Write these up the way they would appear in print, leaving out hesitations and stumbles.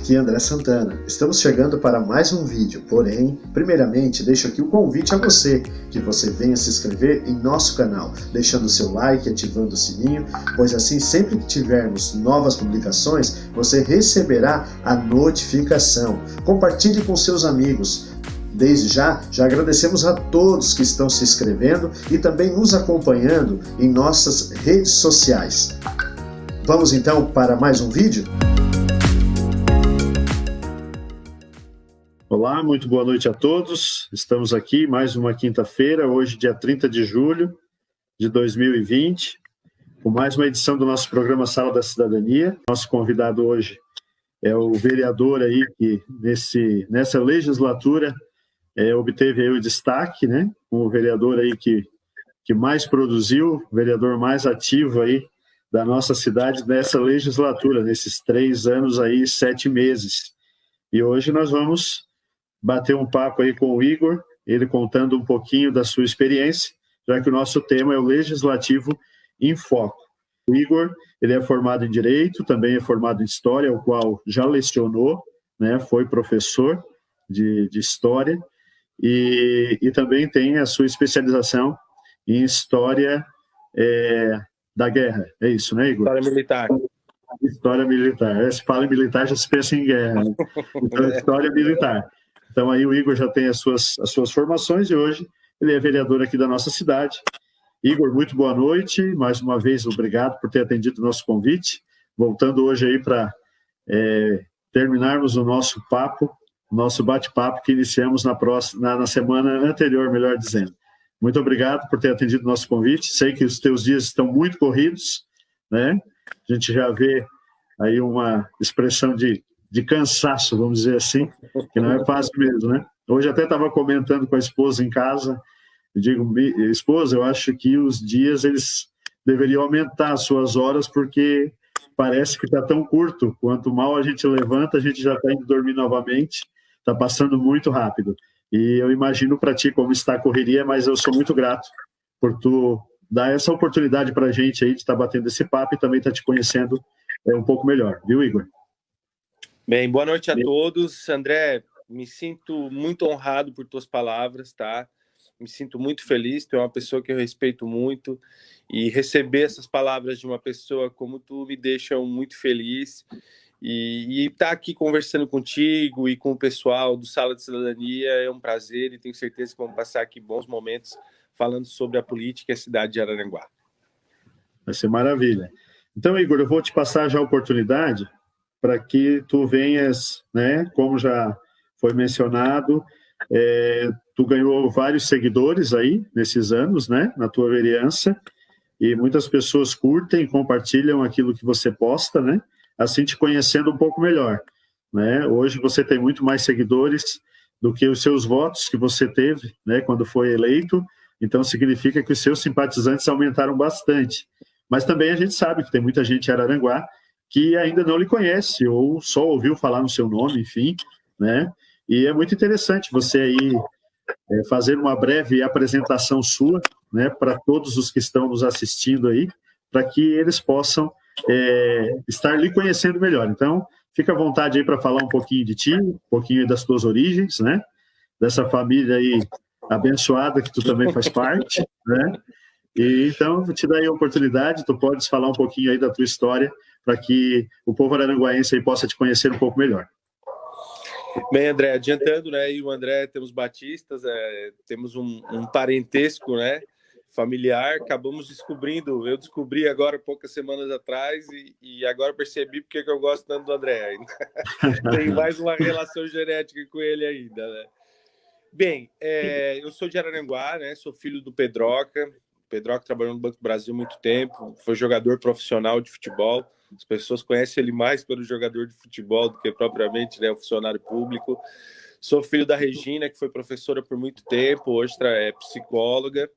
aqui é André Santana. Estamos chegando para mais um vídeo, porém, primeiramente, deixo aqui o convite a você, que você venha se inscrever em nosso canal, deixando o seu like, ativando o sininho, pois assim, sempre que tivermos novas publicações, você receberá a notificação. Compartilhe com seus amigos. Desde já agradecemos a todos que estão se inscrevendo e também nos acompanhando em nossas redes sociais. Vamos então para mais um vídeo? Olá, muito boa noite a todos. Estamos aqui mais uma quinta-feira, hoje dia 30 de julho de 2020, com mais uma edição do nosso programa Sala da Cidadania. Nosso convidado hoje é o vereador aí que nessa legislatura obteve aí o destaque, né? O vereador aí que mais produziu, o vereador mais ativo aí da nossa cidade nessa legislatura, nesses 3 anos aí, 7 meses. E hoje nós vamos bater um papo aí com o Igor, ele contando um pouquinho da sua experiência, já que o nosso tema é o Legislativo em Foco. O Igor, ele é formado em Direito, também é formado em História, o qual já lecionou, né? Foi professor de História, e também tem a sua especialização em História da Guerra. É isso, né, Igor? História Militar. História Militar. Se fala em militar, já se pensa em guerra. Né? Então, História Militar. Então, aí o Igor já tem as suas formações e hoje ele é vereador aqui da nossa cidade. Igor, muito boa noite. Mais uma vez, obrigado por ter atendido o nosso convite. Voltando hoje aí para terminarmos o nosso papo, nosso bate-papo que iniciamos na semana anterior, melhor dizendo. Muito obrigado por ter atendido o nosso convite. Sei que os teus dias estão muito corridos, né? A gente já vê aí uma expressão de cansaço, vamos dizer assim, que não é fácil mesmo, né? Hoje até estava comentando com a esposa em casa, eu digo, esposa, eu acho que os dias eles deveriam aumentar as suas horas, porque parece que está tão curto, quanto mal a gente levanta, a gente já está indo dormir novamente, está passando muito rápido. E eu imagino para ti como está a correria, mas eu sou muito grato por tu dar essa oportunidade para a gente aí de estar batendo esse papo e também estar te conhecendo um pouco melhor, viu, Igor? Bem, boa noite a todos. André, me sinto muito honrado por tuas palavras, tá? Me sinto muito feliz, tu é uma pessoa que eu respeito muito e receber essas palavras de uma pessoa como tu me deixa muito feliz e estar aqui conversando contigo e com o pessoal do Sala de Cidadania é um prazer e tenho certeza que vamos passar aqui bons momentos falando sobre a política e a cidade de Araranguá. Vai ser maravilha. Então, Igor, eu vou te passar já a oportunidade para que tu venhas, né, como já foi mencionado, tu ganhou vários seguidores aí nesses anos, né, na tua vereança, e muitas pessoas curtem e compartilham aquilo que você posta, né, assim te conhecendo um pouco melhor, né. Hoje você tem muito mais seguidores do que os seus votos que você teve, né, quando foi eleito, então significa que os seus simpatizantes aumentaram bastante. Mas também a gente sabe que tem muita gente em Araranguá que ainda não lhe conhece ou só ouviu falar no seu nome, enfim, né? E é muito interessante você aí fazer uma breve apresentação sua, né, para todos os que estão nos assistindo aí, para que eles possam estar lhe conhecendo melhor. Então, fica à vontade aí para falar um pouquinho de ti, um pouquinho das tuas origens, né? Dessa família aí abençoada que tu também faz parte, né? E então, vou te dar aí a oportunidade, tu podes falar um pouquinho aí da tua história, para que o povo araranguaense aí possa te conhecer um pouco melhor. Bem, André, adiantando, né, e o André temos batistas, temos um parentesco, né, familiar, acabamos descobrindo, eu descobri agora poucas semanas atrás e agora percebi porque que eu gosto tanto do André ainda. Tem mais uma relação genética com ele ainda, né. Bem, eu sou de Araranguá, né, sou filho do Pedroca. O Pedroca trabalhou no Banco do Brasil há muito tempo, foi jogador profissional de futebol. As pessoas conhecem ele mais pelo jogador de futebol do que propriamente, né, o funcionário público. Sou filho da Regina, que foi professora por muito tempo, hoje é psicóloga.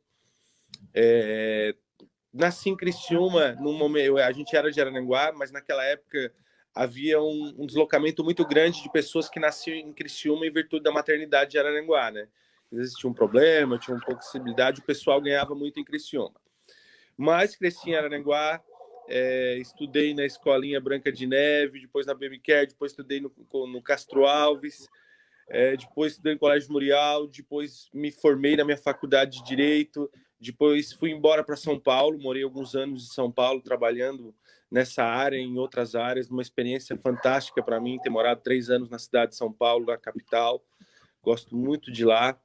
Nasci em Criciúma, num momento, a gente era de Araranguá, mas naquela época havia um deslocamento muito grande de pessoas que nasciam em Criciúma em virtude da maternidade de Araranguá, né? Existia um problema, tinha uma pouca possibilidade, o pessoal ganhava muito em Criciúma. Mas cresci em Araranguá, estudei na Escolinha Branca de Neve, depois na BMCare, depois estudei no Castro Alves, depois estudei no Colégio Murial, depois me formei na minha faculdade de Direito, depois fui embora para São Paulo, morei alguns anos em São Paulo trabalhando nessa área, em outras áreas, uma experiência fantástica para mim, ter morado 3 anos na cidade de São Paulo, na capital, gosto muito de lá.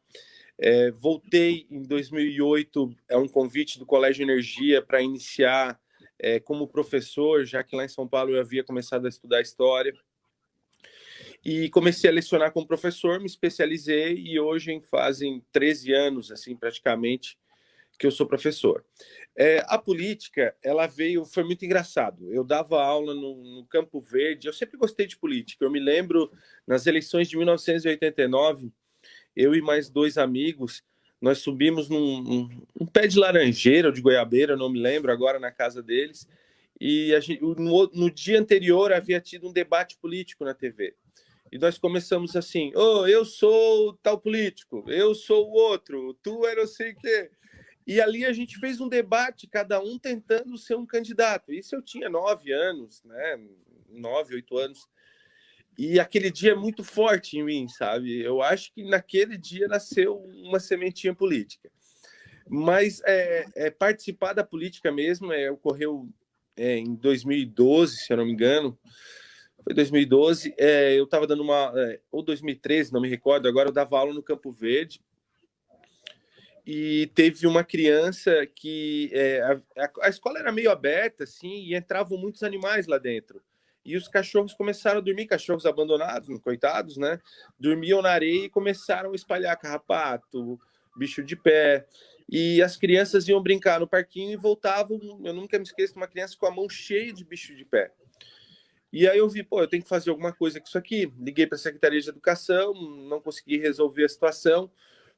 Voltei em 2008, um convite do Colégio Energia para iniciar como professor, já que lá em São Paulo eu havia começado a estudar História. E comecei a lecionar como professor, me especializei e hoje fazem 13 anos, assim, praticamente, que eu sou professor. A política, ela foi muito engraçado. Eu dava aula no Campo Verde, eu sempre gostei de política. Eu me lembro, nas eleições de 1989, eu e mais 2 amigos, nós subimos num pé de laranjeira ou de goiabeira, não me lembro, agora na casa deles, e no dia anterior havia tido um debate político na TV. E nós começamos assim, eu sou tal político, eu sou o outro, tu é não sei o quê. E ali a gente fez um debate, cada um tentando ser um candidato. Isso eu tinha 9 anos, né? 9, 8 anos. E aquele dia é muito forte em mim, sabe? Eu acho que naquele dia nasceu uma sementinha política. Mas participar da política mesmo ocorreu em 2012, se eu não me engano. Foi 2012. Eu estava dando ou 2013, não me recordo. Agora eu dava aula no Campo Verde. E teve uma criança que a escola era meio aberta, assim, e entravam muitos animais lá dentro. E os cachorros começaram a dormir, cachorros abandonados, coitados, né? Dormiam na areia e começaram a espalhar carrapato, bicho de pé. E as crianças iam brincar no parquinho e voltavam. Eu nunca me esqueço de uma criança com a mão cheia de bicho de pé. E aí eu vi, eu tenho que fazer alguma coisa com isso aqui. Liguei para a Secretaria de Educação, não consegui resolver a situação.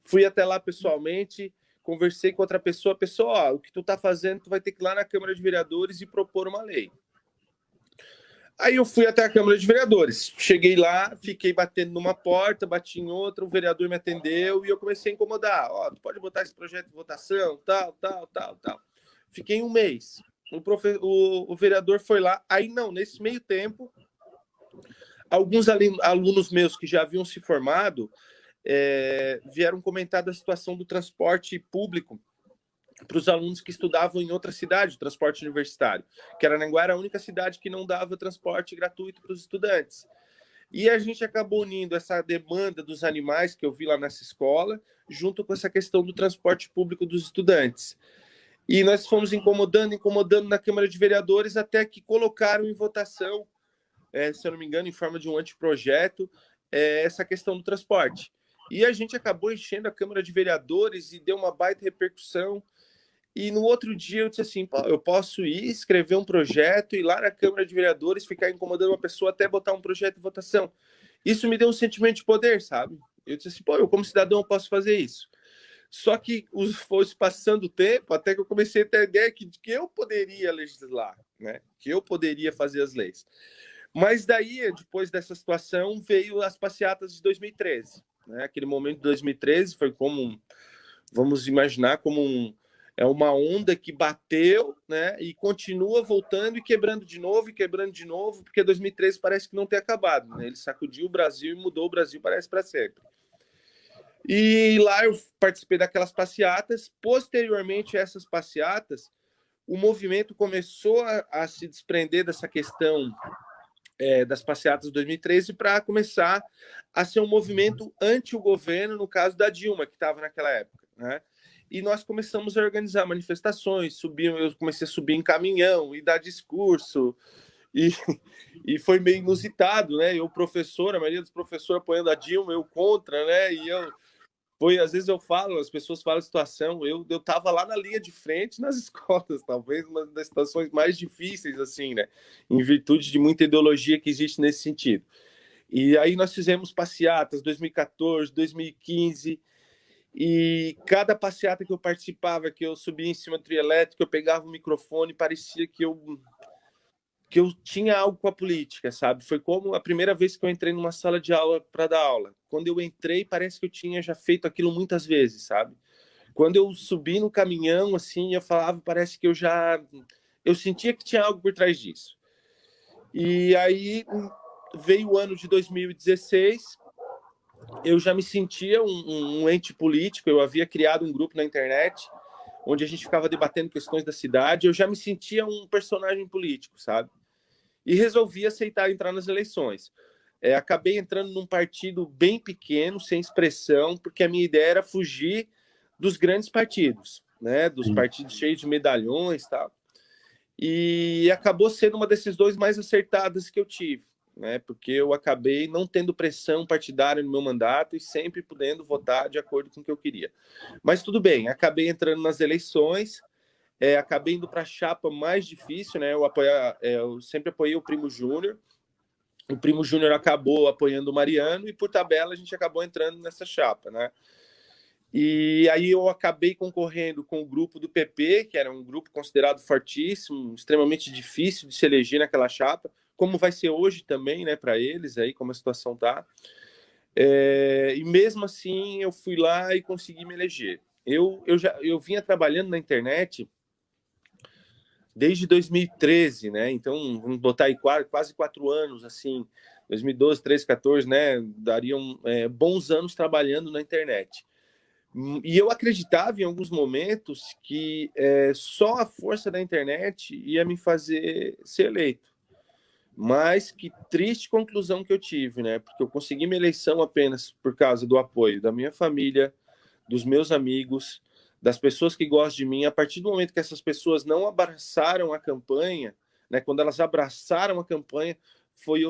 Fui até lá pessoalmente, conversei com outra pessoa. O que tu tá fazendo, tu vai ter que ir lá na Câmara de Vereadores e propor uma lei. Aí eu fui até a Câmara de Vereadores. Cheguei lá, fiquei batendo numa porta, bati em outra, o vereador me atendeu e eu comecei a incomodar. Tu pode botar esse projeto em votação, tal. Fiquei 1 mês. O vereador foi lá. Aí não, nesse meio tempo, alguns alunos meus que já haviam se formado vieram comentar da situação do transporte público para os alunos que estudavam em outra cidade, o transporte universitário, que Araranguá era a única cidade que não dava transporte gratuito para os estudantes. E a gente acabou unindo essa demanda dos animais que eu vi lá nessa escola, junto com essa questão do transporte público dos estudantes. E nós fomos incomodando na Câmara de Vereadores, até que colocaram em votação, se eu não me engano, em forma de um anteprojeto, essa questão do transporte. E a gente acabou enchendo a Câmara de Vereadores e deu uma baita repercussão. E no outro dia eu disse assim, eu posso ir escrever um projeto, ir lá na Câmara de Vereadores, ficar incomodando uma pessoa até botar um projeto em votação. Isso me deu um sentimento de poder, sabe? Eu disse assim, eu como cidadão eu posso fazer isso. Só que foi passando o tempo, até que eu comecei a ter a ideia que eu poderia legislar, né? Que eu poderia fazer as leis. Mas daí, depois dessa situação, veio as passeatas de 2013. Né? Aquele momento de 2013 foi como, vamos imaginar, como uma onda que bateu, né? E continua voltando e quebrando de novo, porque 2013 parece que não tem acabado. Né? Ele sacudiu o Brasil e mudou o Brasil, parece, para sempre. E lá eu participei daquelas passeatas. Posteriormente a essas passeatas, o movimento começou a se desprender dessa questão das passeatas de 2013 para começar a ser um movimento anti o governo, no caso da Dilma, que estava naquela época, né? E nós começamos a organizar manifestações, eu comecei a subir em caminhão e dar discurso, e foi meio inusitado, né? Eu, professor, a maioria dos professores apoiando a Dilma, eu contra, né? Às vezes eu falo, as pessoas falam a situação, eu estava lá na linha de frente nas escolas, talvez uma das situações mais difíceis, assim, né? Em virtude de muita ideologia que existe nesse sentido. E aí nós fizemos passeatas 2014, 2015, e cada passeata que eu participava, que eu subia em cima do trio elétrico, eu pegava o microfone, parecia que eu tinha algo com a política, sabe? Foi como a primeira vez que eu entrei numa sala de aula para dar aula. Quando eu entrei, parece que eu tinha já feito aquilo muitas vezes, sabe? Quando eu subi no caminhão, assim, eu falava, parece que eu já eu sentia que tinha algo por trás disso. E aí veio o ano de 2016, eu já me sentia um ente político, eu havia criado um grupo na internet, onde a gente ficava debatendo questões da cidade, eu já me sentia um personagem político, sabe? E resolvi aceitar entrar nas eleições. Acabei entrando num partido bem pequeno, sem expressão, porque a minha ideia era fugir dos grandes partidos, né? Dos partidos cheios de medalhões e tal. E acabou sendo uma decisões mais acertadas que eu tive, né? Porque eu acabei não tendo pressão partidária no meu mandato e sempre podendo votar de acordo com o que eu queria. Mas tudo bem, acabei entrando nas eleições, acabei indo para a chapa mais difícil, né? Eu sempre apoiei o Primo Júnior. O Primo Júnior acabou apoiando o Mariano e, por tabela, a gente acabou entrando nessa chapa, né? E aí eu acabei concorrendo com o grupo do PP, que era um grupo considerado fortíssimo, extremamente difícil de se eleger naquela chapa, como vai ser hoje também, né, para eles, aí como a situação tá. E mesmo assim eu fui lá e consegui me eleger. Eu vinha trabalhando na internet desde 2013, né? Então, vamos botar aí quase 4 anos, assim, 2012, 13, 14, né? Dariam bons anos trabalhando na internet. E eu acreditava em alguns momentos que só a força da internet ia me fazer ser eleito. Mas que triste conclusão que eu tive, né? Porque eu consegui minha eleição apenas por causa do apoio da minha família, dos meus amigos, das pessoas que gostam de mim. A partir do momento que essas pessoas não abraçaram a campanha, né? Quando elas abraçaram a campanha, foi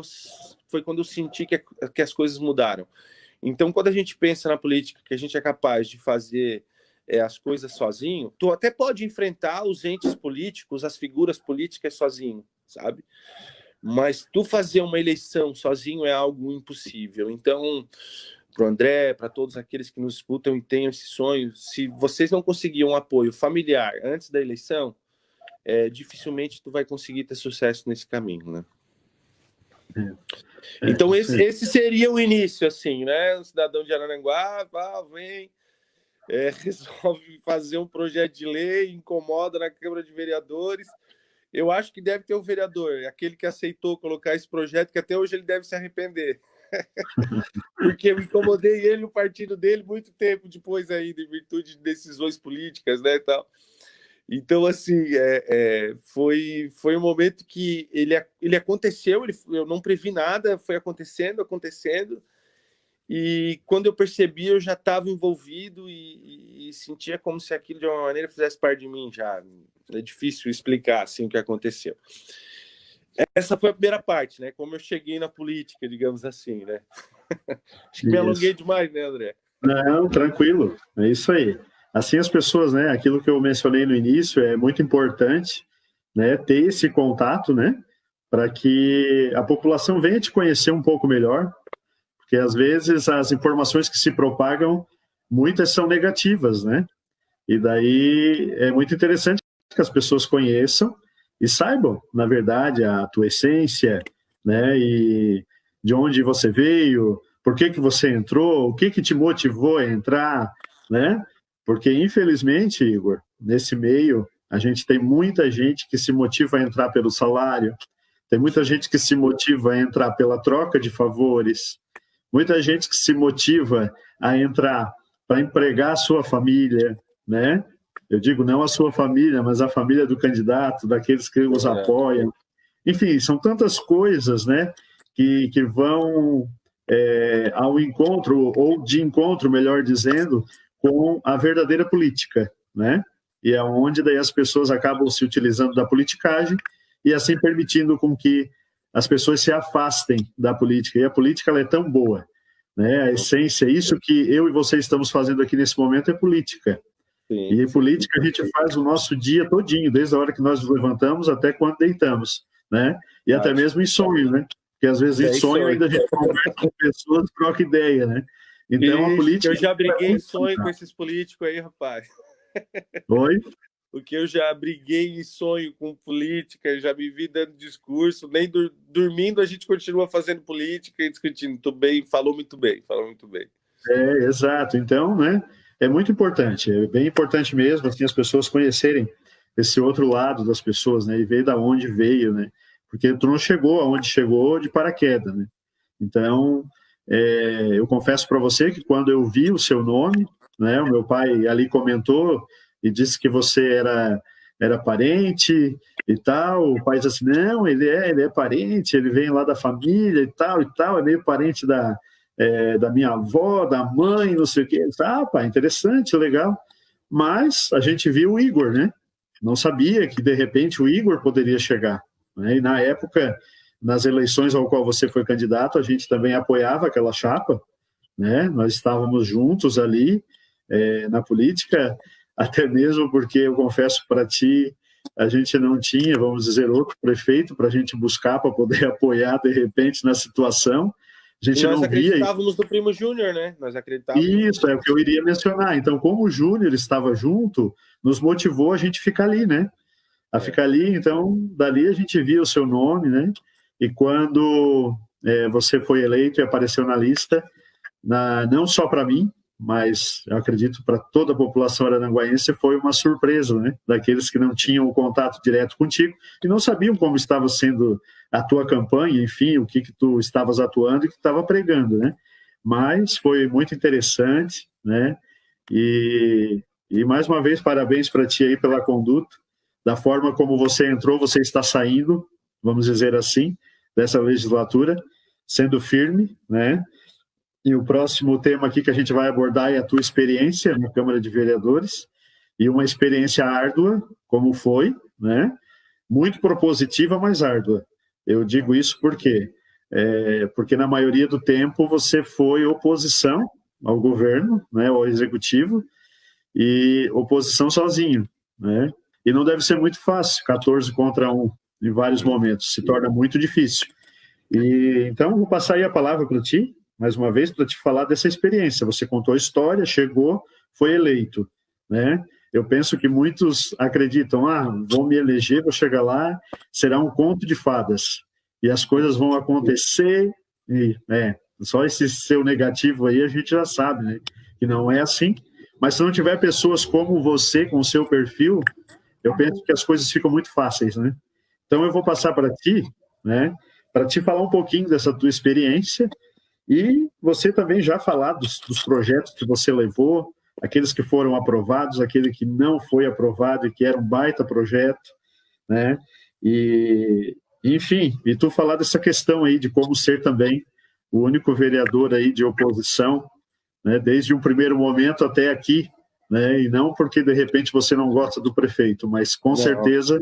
quando eu senti que as coisas mudaram. Então, quando a gente pensa na política, que a gente é capaz de fazer as coisas sozinho, tu até pode enfrentar os entes políticos, as figuras políticas sozinho, sabe? Mas tu fazer uma eleição sozinho é algo impossível. Então, para o André, para todos aqueles que nos escutam e tenham esse sonho, se vocês não conseguiam um apoio familiar antes da eleição, dificilmente tu vai conseguir ter sucesso nesse caminho, né? Então, esse seria o início, assim, né? O cidadão de Araranguá vem, resolve fazer um projeto de lei, incomoda na Câmara de Vereadores. Eu acho que deve ter um vereador, aquele que aceitou colocar esse projeto, que até hoje ele deve se arrepender. Porque eu incomodei ele no partido dele muito tempo depois ainda, em virtude de decisões políticas, né, e tal. Então, assim, foi um momento que ele aconteceu, eu não previ nada, foi acontecendo, e quando eu percebi, eu já estava envolvido e sentia como se aquilo, de uma maneira, fizesse parte de mim já. É difícil explicar, assim, o que aconteceu. Essa foi a primeira parte, né? Como eu cheguei na política, digamos assim, né? Acho que me alonguei demais, né, André? Não, tranquilo, é isso aí. Assim as pessoas, né, aquilo que eu mencionei no início, é muito importante, né, ter esse contato, né, para que a população venha te conhecer um pouco melhor, porque às vezes as informações que se propagam, muitas são negativas, né, e daí é muito interessante que as pessoas conheçam e saibam, na verdade, a tua essência, né, e de onde você veio, por que você entrou, o que te motivou a entrar, né? Porque, infelizmente, Igor, nesse meio, a gente tem muita gente que se motiva a entrar pelo salário, tem muita gente que se motiva a entrar pela troca de favores, muita gente que se motiva a entrar para empregar a sua família, né? Eu digo não a sua família, mas a família do candidato, daqueles que os apoiam. Enfim, são tantas coisas, né, que vão ao encontro, ou de encontro, melhor dizendo, com a verdadeira política, né? E é onde daí as pessoas acabam se utilizando da politicagem e assim permitindo com que as pessoas se afastem da política. E a política, ela é tão boa, né? A essência, isso que eu e você estamos fazendo aqui nesse momento é política. Sim. E política a gente faz o nosso dia todinho, desde a hora que nós nos levantamos até quando deitamos, né? E até mesmo em sonho, né? Porque às vezes em sonho ainda a gente conversa com pessoas, troca ideia, né? Então a política... Eu já briguei em sonho com esses políticos aí, rapaz. Oi? Porque eu já briguei em sonho com política, já me vi dando discurso, nem dormindo a gente continua fazendo política e discutindo. Muito bem, falou muito bem. Exato. Então, né? É muito importante, é bem importante mesmo, assim, as pessoas conhecerem esse outro lado das pessoas, né? E ver da onde veio, né? Porque tu não chegou aonde chegou de paraquedas, né? Então, eu confesso para você que quando eu vi o seu nome, né? O meu pai ali comentou e disse que você era parente e tal. O pai disse assim, não, ele é parente, ele vem lá da família e tal, é meio parente da minha avó, da mãe, não sei o quê. Ah, pai, interessante, legal. Mas a gente viu o Igor, né? Não sabia que, de repente, o Igor poderia chegar, né? E, na época, nas eleições ao qual você foi candidato, a gente também apoiava aquela chapa, né? Nós estávamos juntos ali, na política, até mesmo porque, eu confesso para ti, a gente não tinha, vamos dizer, outro prefeito para a gente buscar, para poder apoiar, de repente, na situação. A gente Nós não via. acreditávamos no Primo Júnior, né? Nós acreditávamos. Isso, é o que eu iria mencionar. Então, como o Júnior estava junto, nos motivou a gente ficar ali, né? A ficar ali, então, dali a gente via o seu nome, né? E quando você foi eleito e apareceu na lista, não só para mim, mas eu acredito para toda a população arananguaense, foi uma surpresa, né? Daqueles que não tinham o contato direto contigo e não sabiam como estava sendo a tua campanha, enfim, o que tu estavas atuando e que estava pregando, né? Mas foi muito interessante, né? E mais uma vez, parabéns para ti aí pela conduta, da forma como você entrou, você está saindo, vamos dizer assim, dessa legislatura, sendo firme, né? E o próximo tema aqui que a gente vai abordar é a tua experiência na Câmara de Vereadores, e uma experiência árdua, como foi, né? Muito propositiva, mas árdua. Eu digo isso porque na maioria do tempo você foi oposição ao governo, né, ao executivo, e oposição sozinho, né? E não deve ser muito fácil, 14 contra 1, em vários momentos, se torna muito difícil. E então vou passar aí a palavra para ti, mais uma vez, para te falar dessa experiência. Você contou a história, chegou, foi eleito, né? Eu penso que muitos acreditam, vou me eleger, vou chegar lá, será um conto de fadas, e as coisas vão acontecer, e só esse seu negativo aí a gente já sabe, né? Que não é assim. Mas se não tiver pessoas como você, com o seu perfil, eu penso que as coisas ficam muito fáceis, né? Então eu vou passar para ti, né? Para te falar um pouquinho dessa tua experiência e você também já falar dos projetos que você levou, aqueles que foram aprovados, aquele que não foi aprovado e que era um baita projeto, né? E, enfim, e tu falar dessa questão aí de como ser também o único vereador aí de oposição, né? Desde um primeiro momento até aqui, né? E não porque de repente você não gosta do prefeito, mas com certeza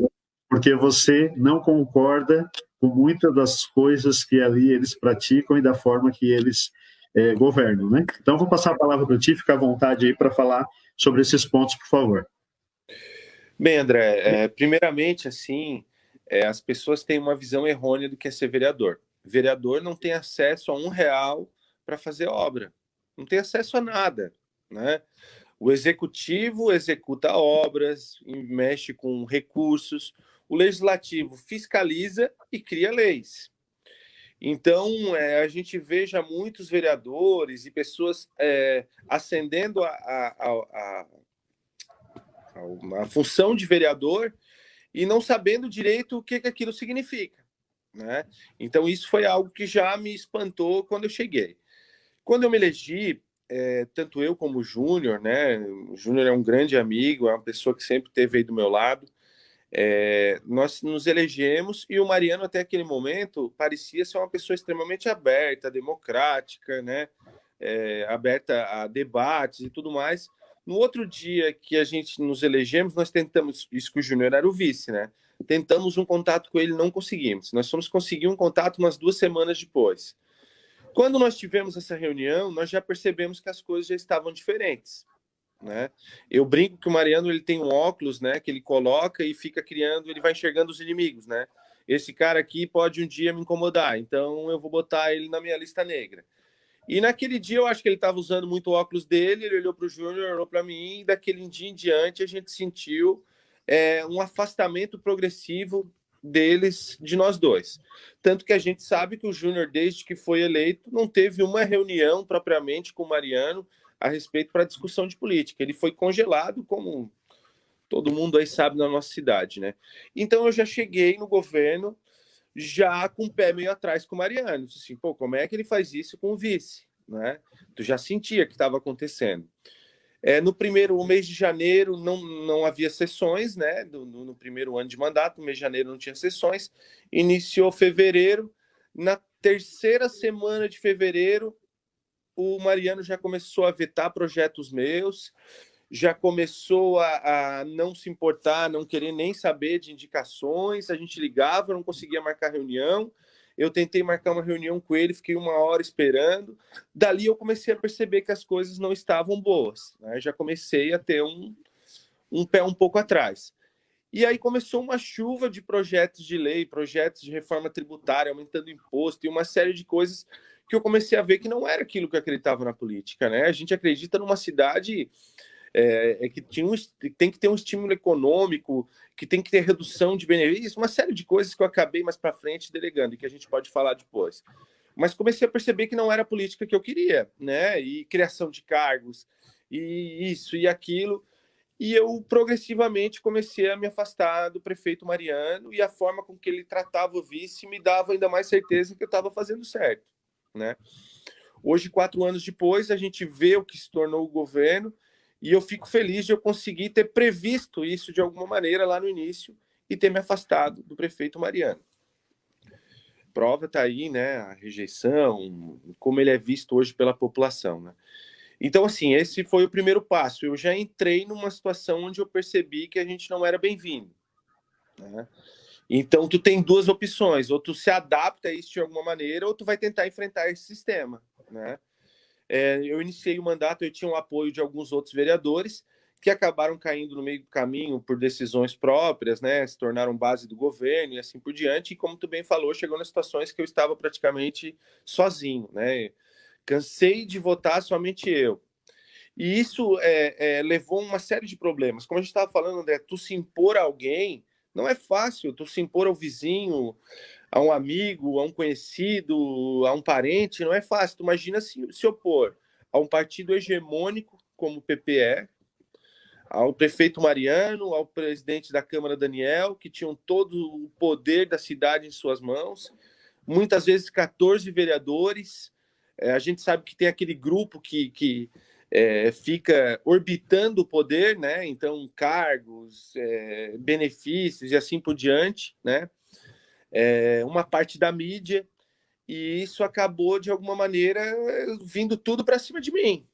porque você não concorda com muitas das coisas que ali eles praticam e da forma que eles governam, né? Então, vou passar a palavra para ti, fica à vontade aí para falar sobre esses pontos, por favor. Bem, André, primeiramente, assim, as pessoas têm uma visão errônea do que é ser vereador. Vereador não tem acesso a R$1 para fazer obra, não tem acesso a nada, né? O executivo executa obras, mexe com recursos, o legislativo fiscaliza e cria leis. Então, a gente vê já muitos vereadores e pessoas ascendendo a função de vereador e não sabendo direito o que aquilo significa, né? Então, isso foi algo que já me espantou quando eu cheguei. Quando eu me elegi, tanto eu como o Júnior, né? O Júnior é um grande amigo, é uma pessoa que sempre esteve aí do meu lado. Nós nos elegemos e o Mariano, até aquele momento, parecia ser uma pessoa extremamente aberta, democrática, né? Aberta a debates e tudo mais. No outro dia que a gente nos elegemos, nós tentamos, isso que o Júnior era o vice, né? Tentamos um contato com ele, não conseguimos. Nós fomos conseguir um contato umas 2 semanas depois. Quando nós tivemos essa reunião, nós já percebemos que as coisas já estavam diferentes, né? Eu brinco que o Mariano ele tem um óculos, né, que ele coloca e fica criando, ele vai enxergando os inimigos, né? Esse cara aqui pode um dia me incomodar, então eu vou botar ele na minha lista negra. E naquele dia eu acho que ele estava usando muito o óculos dele, ele olhou para o Júnior, olhou para mim, e daquele dia em diante a gente sentiu um afastamento progressivo deles, de nós dois. Tanto que a gente sabe que o Júnior, desde que foi eleito, não teve uma reunião propriamente com o Mariano a respeito para discussão de política. Ele foi congelado como todo mundo aí sabe na nossa cidade, né? Então eu já cheguei no governo já com o pé meio atrás com o Mariano. Assim, pô, como é que ele faz isso com o vice, né? Tu já sentia que estava acontecendo. No primeiro mês de janeiro não havia sessões, né? No primeiro ano de mandato, no mês de janeiro não tinha sessões. Iniciou fevereiro. Na terceira semana de fevereiro, o Mariano já começou a vetar projetos meus, já começou a não se importar, não querer nem saber de indicações. A gente ligava, não conseguia marcar reunião. Eu tentei marcar uma reunião com ele, fiquei 1 hora esperando. Dali eu comecei a perceber que as coisas não estavam boas, né? Já comecei a ter um pé um pouco atrás. E aí começou uma chuva de projetos de lei, projetos de reforma tributária, aumentando imposto e uma série de coisas que eu comecei a ver que não era aquilo que eu acreditava na política, né? A gente acredita numa cidade que tem que ter um estímulo econômico, que tem que ter redução de benefícios, uma série de coisas que eu acabei mais para frente delegando e que a gente pode falar depois. Mas comecei a perceber que não era a política que eu queria, né? E criação de cargos, e isso e aquilo. E eu progressivamente comecei a me afastar do prefeito Mariano, e a forma com que ele tratava o vice me dava ainda mais certeza que eu estava fazendo certo, né? Hoje, 4 anos depois, a gente vê o que se tornou o governo, e eu fico feliz de eu conseguir ter previsto isso de alguma maneira lá no início e ter me afastado do prefeito Mariano. Prova está aí, né? A rejeição, como ele é visto hoje pela população, né? Então, assim, esse foi o primeiro passo. Eu já entrei numa situação onde eu percebi que a gente não era bem-vindo, né? Então, tu tem duas opções: ou tu se adapta a isso de alguma maneira, ou tu vai tentar enfrentar esse sistema, né? Eu iniciei o mandato, eu tinha o apoio de alguns outros vereadores que acabaram caindo no meio do caminho por decisões próprias, né? Se tornaram base do governo e assim por diante. E como tu bem falou, chegou nas situações que eu estava praticamente sozinho, né? Cansei de votar somente eu. E isso levou a uma série de problemas. Como a gente estava falando, André, tu se impor a alguém não é fácil. Tu se impor ao vizinho, a um amigo, a um conhecido, a um parente, não é fácil. Tu imagina se opor a um partido hegemônico como o PPE, ao prefeito Mariano, ao presidente da Câmara Daniel, que tinham todo o poder da cidade em suas mãos, muitas vezes 14 vereadores. A gente sabe que tem aquele grupo que fica orbitando o poder, né? Então, cargos, benefícios e assim por diante, né? Uma parte da mídia, e isso acabou, de alguma maneira, vindo tudo para cima de mim,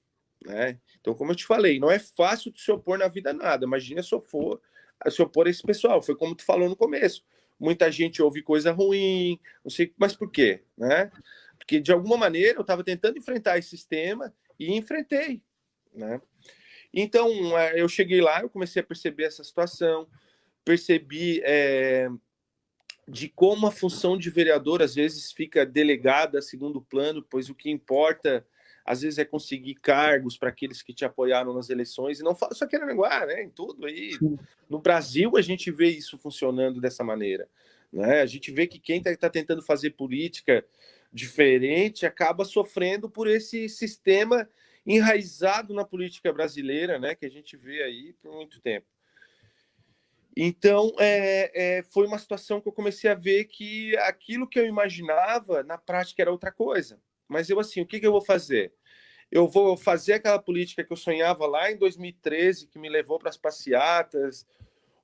né? Então, como eu te falei, não é fácil se opor na vida nada. Imagina se opor a esse pessoal. Foi como tu falou no começo. Muita gente ouve coisa ruim, não sei, mas por quê, né? Porque, de alguma maneira, eu estava tentando enfrentar esse sistema e enfrentei, né? Então, eu cheguei lá, eu comecei a perceber essa situação, percebi de como a função de vereador às vezes fica delegada a segundo plano, pois o que importa às vezes é conseguir cargos para aqueles que te apoiaram nas eleições, e não falo só aqui em Aranguá, né? Em tudo aí. No Brasil a gente vê isso funcionando dessa maneira, né? A gente vê que quem está tentando fazer política diferente acaba sofrendo por esse sistema enraizado na política brasileira, né? Que a gente vê aí por muito tempo. Então, foi uma situação que eu comecei a ver que aquilo que eu imaginava, na prática, era outra coisa. Mas eu, assim, o que eu vou fazer? Eu vou fazer aquela política que eu sonhava lá em 2013, que me levou para as passeatas,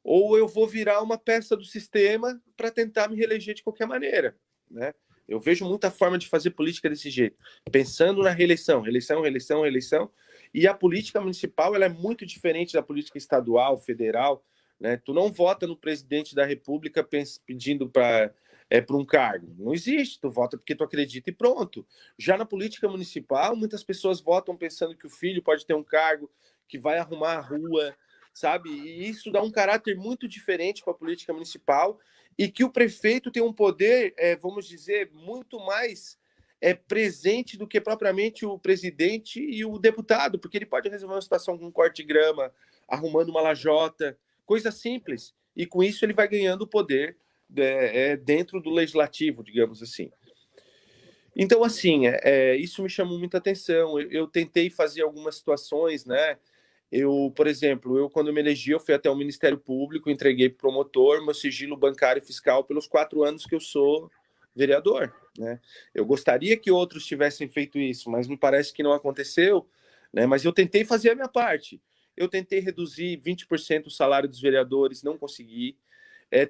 ou eu vou virar uma peça do sistema para tentar me reeleger de qualquer maneira, né? Eu vejo muita forma de fazer política desse jeito, pensando na reeleição, reeleição, reeleição, reeleição. E a política municipal, ela é muito diferente da política estadual, federal, né? Tu não vota no presidente da República pedindo para um cargo. Não existe. Tu vota porque tu acredita e pronto. Já na política municipal, muitas pessoas votam pensando que o filho pode ter um cargo, que vai arrumar a rua, sabe? E isso dá um caráter muito diferente para a política municipal, e que o prefeito tem um poder, vamos dizer, muito mais presente do que propriamente o presidente e o deputado, porque ele pode resolver uma situação com um corte de grama, arrumando uma lajota, coisa simples, e com isso ele vai ganhando poder dentro do legislativo, digamos assim. Então, assim, isso me chamou muita atenção. Eu tentei fazer algumas situações, né? Por exemplo, quando me elegi, eu fui até o Ministério Público, entreguei para o promotor meu sigilo bancário e fiscal pelos 4 anos que eu sou vereador, né? Eu gostaria que outros tivessem feito isso, mas me parece que não aconteceu, né? Mas eu tentei fazer a minha parte. Eu tentei reduzir 20% o salário dos vereadores, não consegui.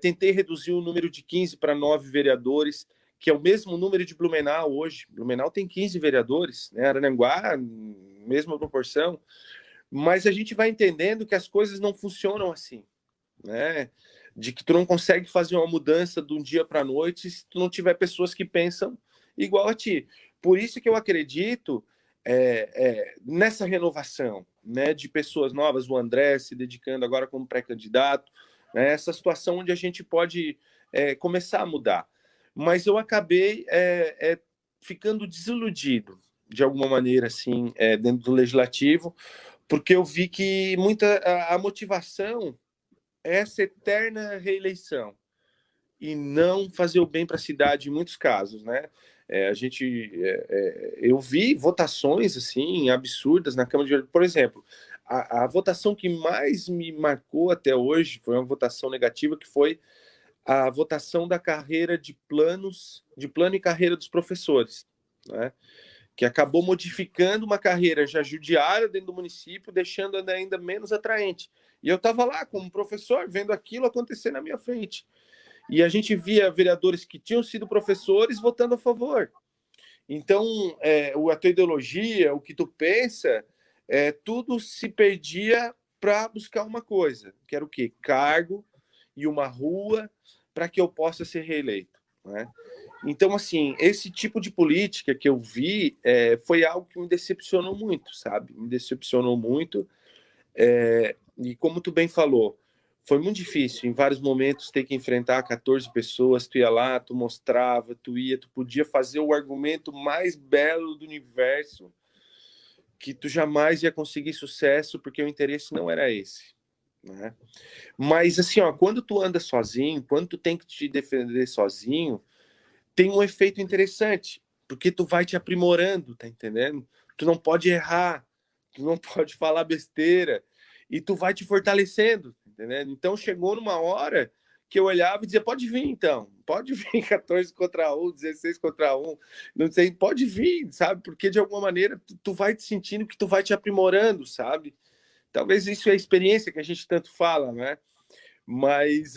Tentei reduzir o número de 15 para 9 vereadores, que é o mesmo número de Blumenau hoje. Blumenau tem 15 vereadores, né? Araranguá, mesma proporção. Mas a gente vai entendendo que as coisas não funcionam assim, né? De que tu não consegue fazer uma mudança de um dia para a noite se tu não tiver pessoas que pensam igual a ti. Por isso que eu acredito nessa renovação, né? De pessoas novas, o André se dedicando agora como pré-candidato, né? Essa situação onde a gente pode começar a mudar. Mas eu acabei ficando desiludido de alguma maneira, assim, dentro do legislativo, porque eu vi que a motivação é essa eterna reeleição e não fazer o bem para a cidade em muitos casos, né? Eu vi votações assim absurdas na Câmara de Vereadores. Por exemplo, a votação que mais me marcou até hoje foi uma votação negativa, que foi a votação da carreira de plano e carreira dos professores, né? Que acabou modificando uma carreira já judiária dentro do município, deixando ainda menos atraente. E eu estava lá como professor, vendo aquilo acontecer na minha frente. E a gente via vereadores que tinham sido professores votando a favor. Então, a tua ideologia, o que tu pensa, tudo se perdia para buscar uma coisa, que era o quê? Cargo e uma rua para que eu possa ser reeleito, né? Então, assim, esse tipo de política que eu vi foi algo que me decepcionou muito, sabe? Me decepcionou muito. E como tu bem falou, foi muito difícil em vários momentos ter que enfrentar 14 pessoas. Tu ia lá, tu mostrava, tu podia fazer o argumento mais belo do universo, que tu jamais ia conseguir sucesso, porque o interesse não era esse, né? Mas, assim, ó, quando tu anda sozinho, quando tu tem que te defender sozinho, tem um efeito interessante, porque tu vai te aprimorando, tá entendendo? Tu não pode errar, tu não pode falar besteira, e tu vai te fortalecendo, tá entendendo? Então chegou numa hora que eu olhava e dizia, pode vir então, pode vir 14 contra 1, 16 contra 1, não sei, pode vir, sabe? Porque de alguma maneira tu vai te sentindo que tu vai te aprimorando, sabe? Talvez isso é a experiência que a gente tanto fala, né? Mas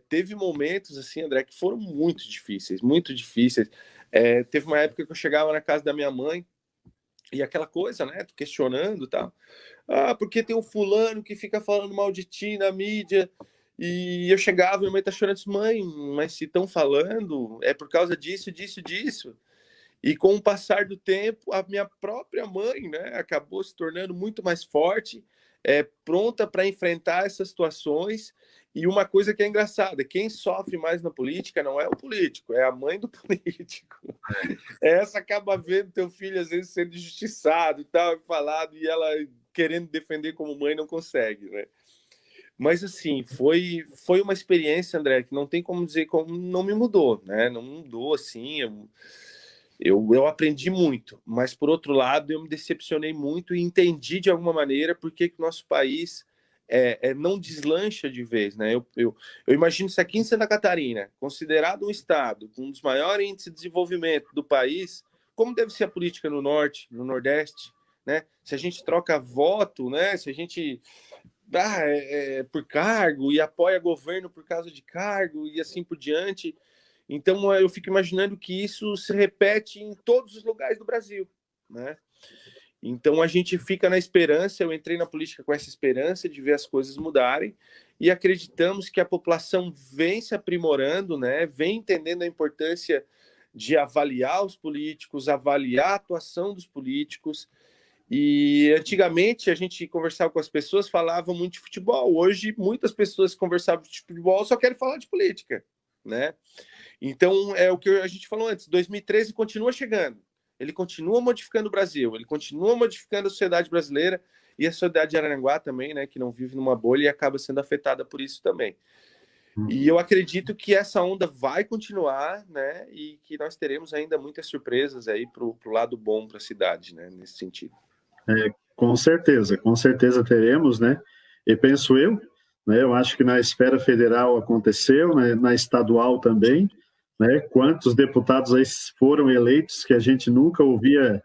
teve momentos, assim, André, que foram muito difíceis, muito difíceis. Teve uma época que eu chegava na casa da minha mãe e aquela coisa, né? Questionando e tal. Ah, porque tem um fulano que fica falando mal de ti na mídia. E eu chegava, minha mãe tá chorando, disse, mãe, mas se estão falando, é por causa disso, disso, disso. E com o passar do tempo, a minha própria mãe, né, acabou se tornando muito mais forte, pronta para enfrentar essas situações. E uma coisa que é engraçada, quem sofre mais na política não é o político, é a mãe do político. Essa acaba vendo teu filho às vezes sendo injustiçado e tal, falado, e ela querendo defender como mãe não consegue, né? Mas assim, foi uma experiência, André, que não tem como dizer como não me mudou, né? Não mudou assim. Eu aprendi muito, mas por outro lado eu me decepcionei muito e entendi de alguma maneira por que o nosso país não deslancha de vez, né? Eu imagino se aqui em Santa Catarina, considerado um estado com um dos maiores índices de desenvolvimento do país, como deve ser a política no norte, no nordeste, né? Se a gente troca voto, né? Se a gente por cargo e apoia governo por causa de cargo e assim por diante. Então eu fico imaginando que isso se repete em todos os lugares do Brasil, né? Então a gente fica na esperança. Eu entrei na política com essa esperança de ver as coisas mudarem e acreditamos que a população vem se aprimorando, né? Vem entendendo a importância de avaliar os políticos, avaliar a atuação dos políticos. E antigamente a gente conversava com as pessoas, falava muito de futebol. Hoje muitas pessoas que conversavam de futebol só querem falar de política, né? Então é o que a gente falou antes, 2013 continua chegando. Ele continua modificando o Brasil, ele continua modificando a sociedade brasileira e a sociedade de Araranguá também, né, que não vive numa bolha e acaba sendo afetada por isso também. E eu acredito que essa onda vai continuar, né, e que nós teremos ainda muitas surpresas aí para o lado bom para a cidade, né, nesse sentido. Com certeza teremos, né? E penso eu, né? Eu acho que na esfera federal aconteceu, né? Na estadual também, né? Quantos deputados aí foram eleitos que a gente nunca ouvia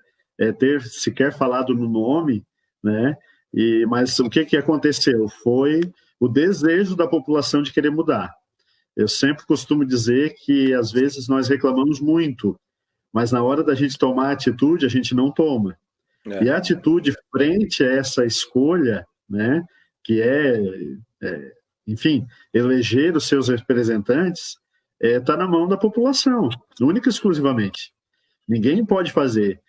ter sequer falado no nome, né? Mas o que aconteceu? Foi o desejo da população de querer mudar. Eu sempre costumo dizer que às vezes nós reclamamos muito, mas na hora da gente tomar atitude, a gente não toma. E a atitude frente a essa escolha, né, que enfim, eleger os seus representantes, está na mão da população, única e exclusivamente. Ninguém pode fazer.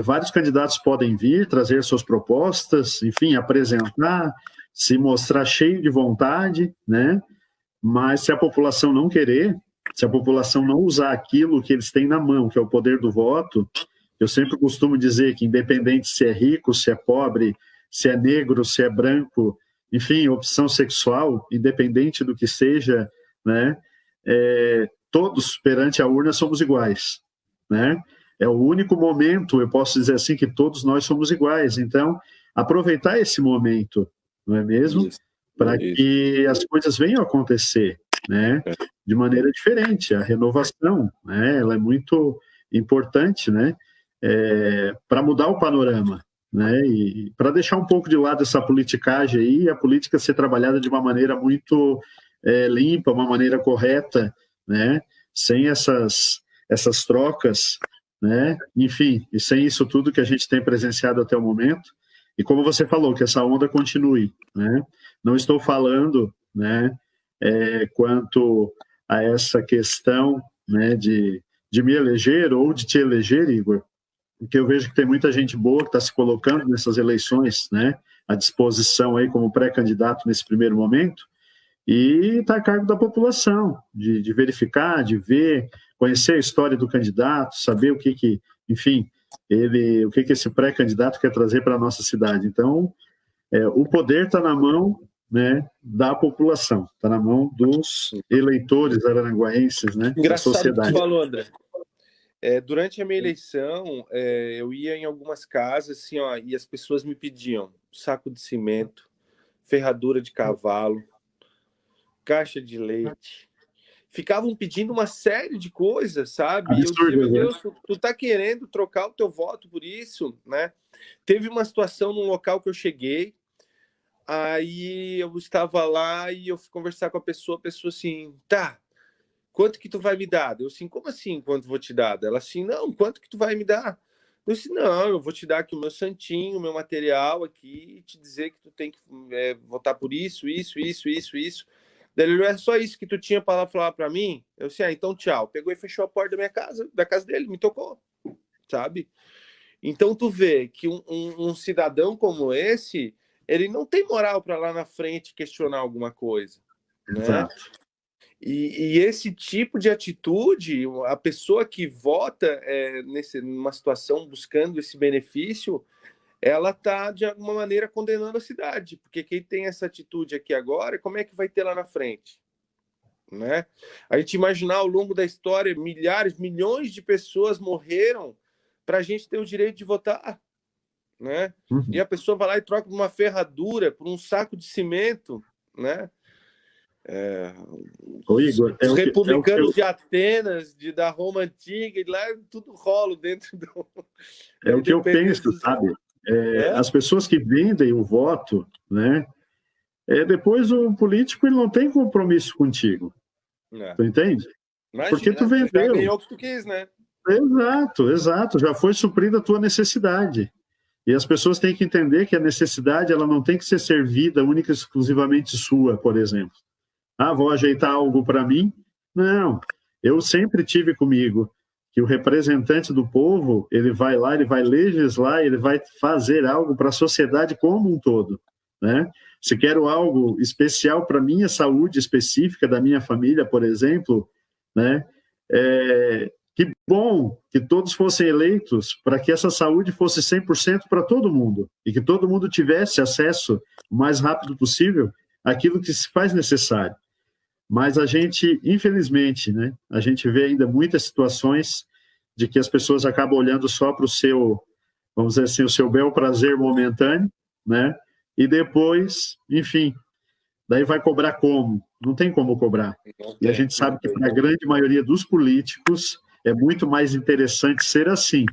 Vários candidatos podem vir, trazer suas propostas, enfim, apresentar, se mostrar cheio de vontade, né? Mas se a população não querer, se a população não usar aquilo que eles têm na mão, que é o poder do voto, eu sempre costumo dizer que independente se é rico, se é pobre, se é negro, se é branco, enfim, opção sexual, independente do que seja, né? Todos perante a urna somos iguais, né? É o único momento, eu posso dizer assim, que todos nós somos iguais. Então, aproveitar esse momento, não é mesmo? Para que as coisas venham a acontecer, né? De maneira diferente. A renovação, né? Ela é muito importante, né? Para mudar o panorama, né? E para deixar um pouco de lado essa politicagem aí, a política ser trabalhada de uma maneira muito limpa, uma maneira correta, né? Sem essas trocas, né? Enfim, e sem isso tudo que a gente tem presenciado até o momento. E como você falou, que essa onda continue, né? Não estou falando, né, quanto a essa questão, né, de me eleger ou de te eleger, Igor, porque eu vejo que tem muita gente boa que está se colocando nessas eleições, né, à disposição aí como pré-candidato nesse primeiro momento, e está a cargo da população, de verificar, de ver, conhecer a história do candidato, saber o que enfim, o que esse pré-candidato quer trazer para a nossa cidade. Então, o poder está na mão, né, da população, está na mão dos eleitores araranguaenses, né, da sociedade. Que tu falou, André. Durante a minha eleição, eu ia em algumas casas assim, ó, e as pessoas me pediam saco de cimento, ferradura de cavalo, caixa de leite. Ficavam pedindo uma série de coisas, sabe? E eu dizia, meu Deus, tu tá querendo trocar o teu voto por isso, né? Teve uma situação num local que eu cheguei, aí eu estava lá e eu fui conversar com a pessoa assim, tá, quanto que tu vai me dar? Eu assim, como assim, quanto vou te dar? Ela assim, não, quanto que tu vai me dar? Eu disse, não, eu vou te dar aqui o meu santinho, o meu material aqui, e te dizer que tu tem que votar por isso. Daí ele, não é só isso que tu tinha para falar para mim? Eu disse, então tchau. Pegou e fechou a porta da minha casa, da casa dele, me tocou, sabe? Então tu vê que um cidadão como esse, ele não tem moral para lá na frente questionar alguma coisa, né? Exato. E esse tipo de atitude, a pessoa que vota numa situação buscando esse benefício, ela está, de alguma maneira, condenando a cidade, porque quem tem essa atitude aqui agora, como é que vai ter lá na frente? Né? A gente imaginar ao longo da história, milhares, milhões de pessoas morreram para a gente ter o direito de votar. Né? Uhum. E a pessoa vai lá e troca uma ferradura por um saco de cimento, né? Igor, os republicanos de Atenas, da Roma Antiga, e lá tudo rolo dentro do... É o que eu penso, sabe? As pessoas que vendem o voto, né? Depois o político ele não tem compromisso contigo. Tu entende? Imagina, porque tu vendeu. Já ganhou o que tu quis, né? Exato. Já foi suprida a tua necessidade. E as pessoas têm que entender que a necessidade ela não tem que ser servida única e exclusivamente sua, por exemplo. Vou ajeitar algo para mim? Não. Eu sempre tive comigo que o representante do povo, ele vai lá, ele vai legislar, ele vai fazer algo para a sociedade como um todo, né? Se quero algo especial para minha saúde específica da minha família, por exemplo, né? Que bom que todos fossem eleitos para que essa saúde fosse 100% para todo mundo e que todo mundo tivesse acesso o mais rápido possível àquilo que se faz necessário. Mas a gente, infelizmente, né, a gente vê ainda muitas situações de que as pessoas acabam olhando só para o seu vamos dizer assim, o seu bel prazer momentâneo, né? E depois, enfim, daí vai cobrar como? Não tem como cobrar. E a gente sabe que para a grande maioria dos políticos é muito mais interessante ser assim,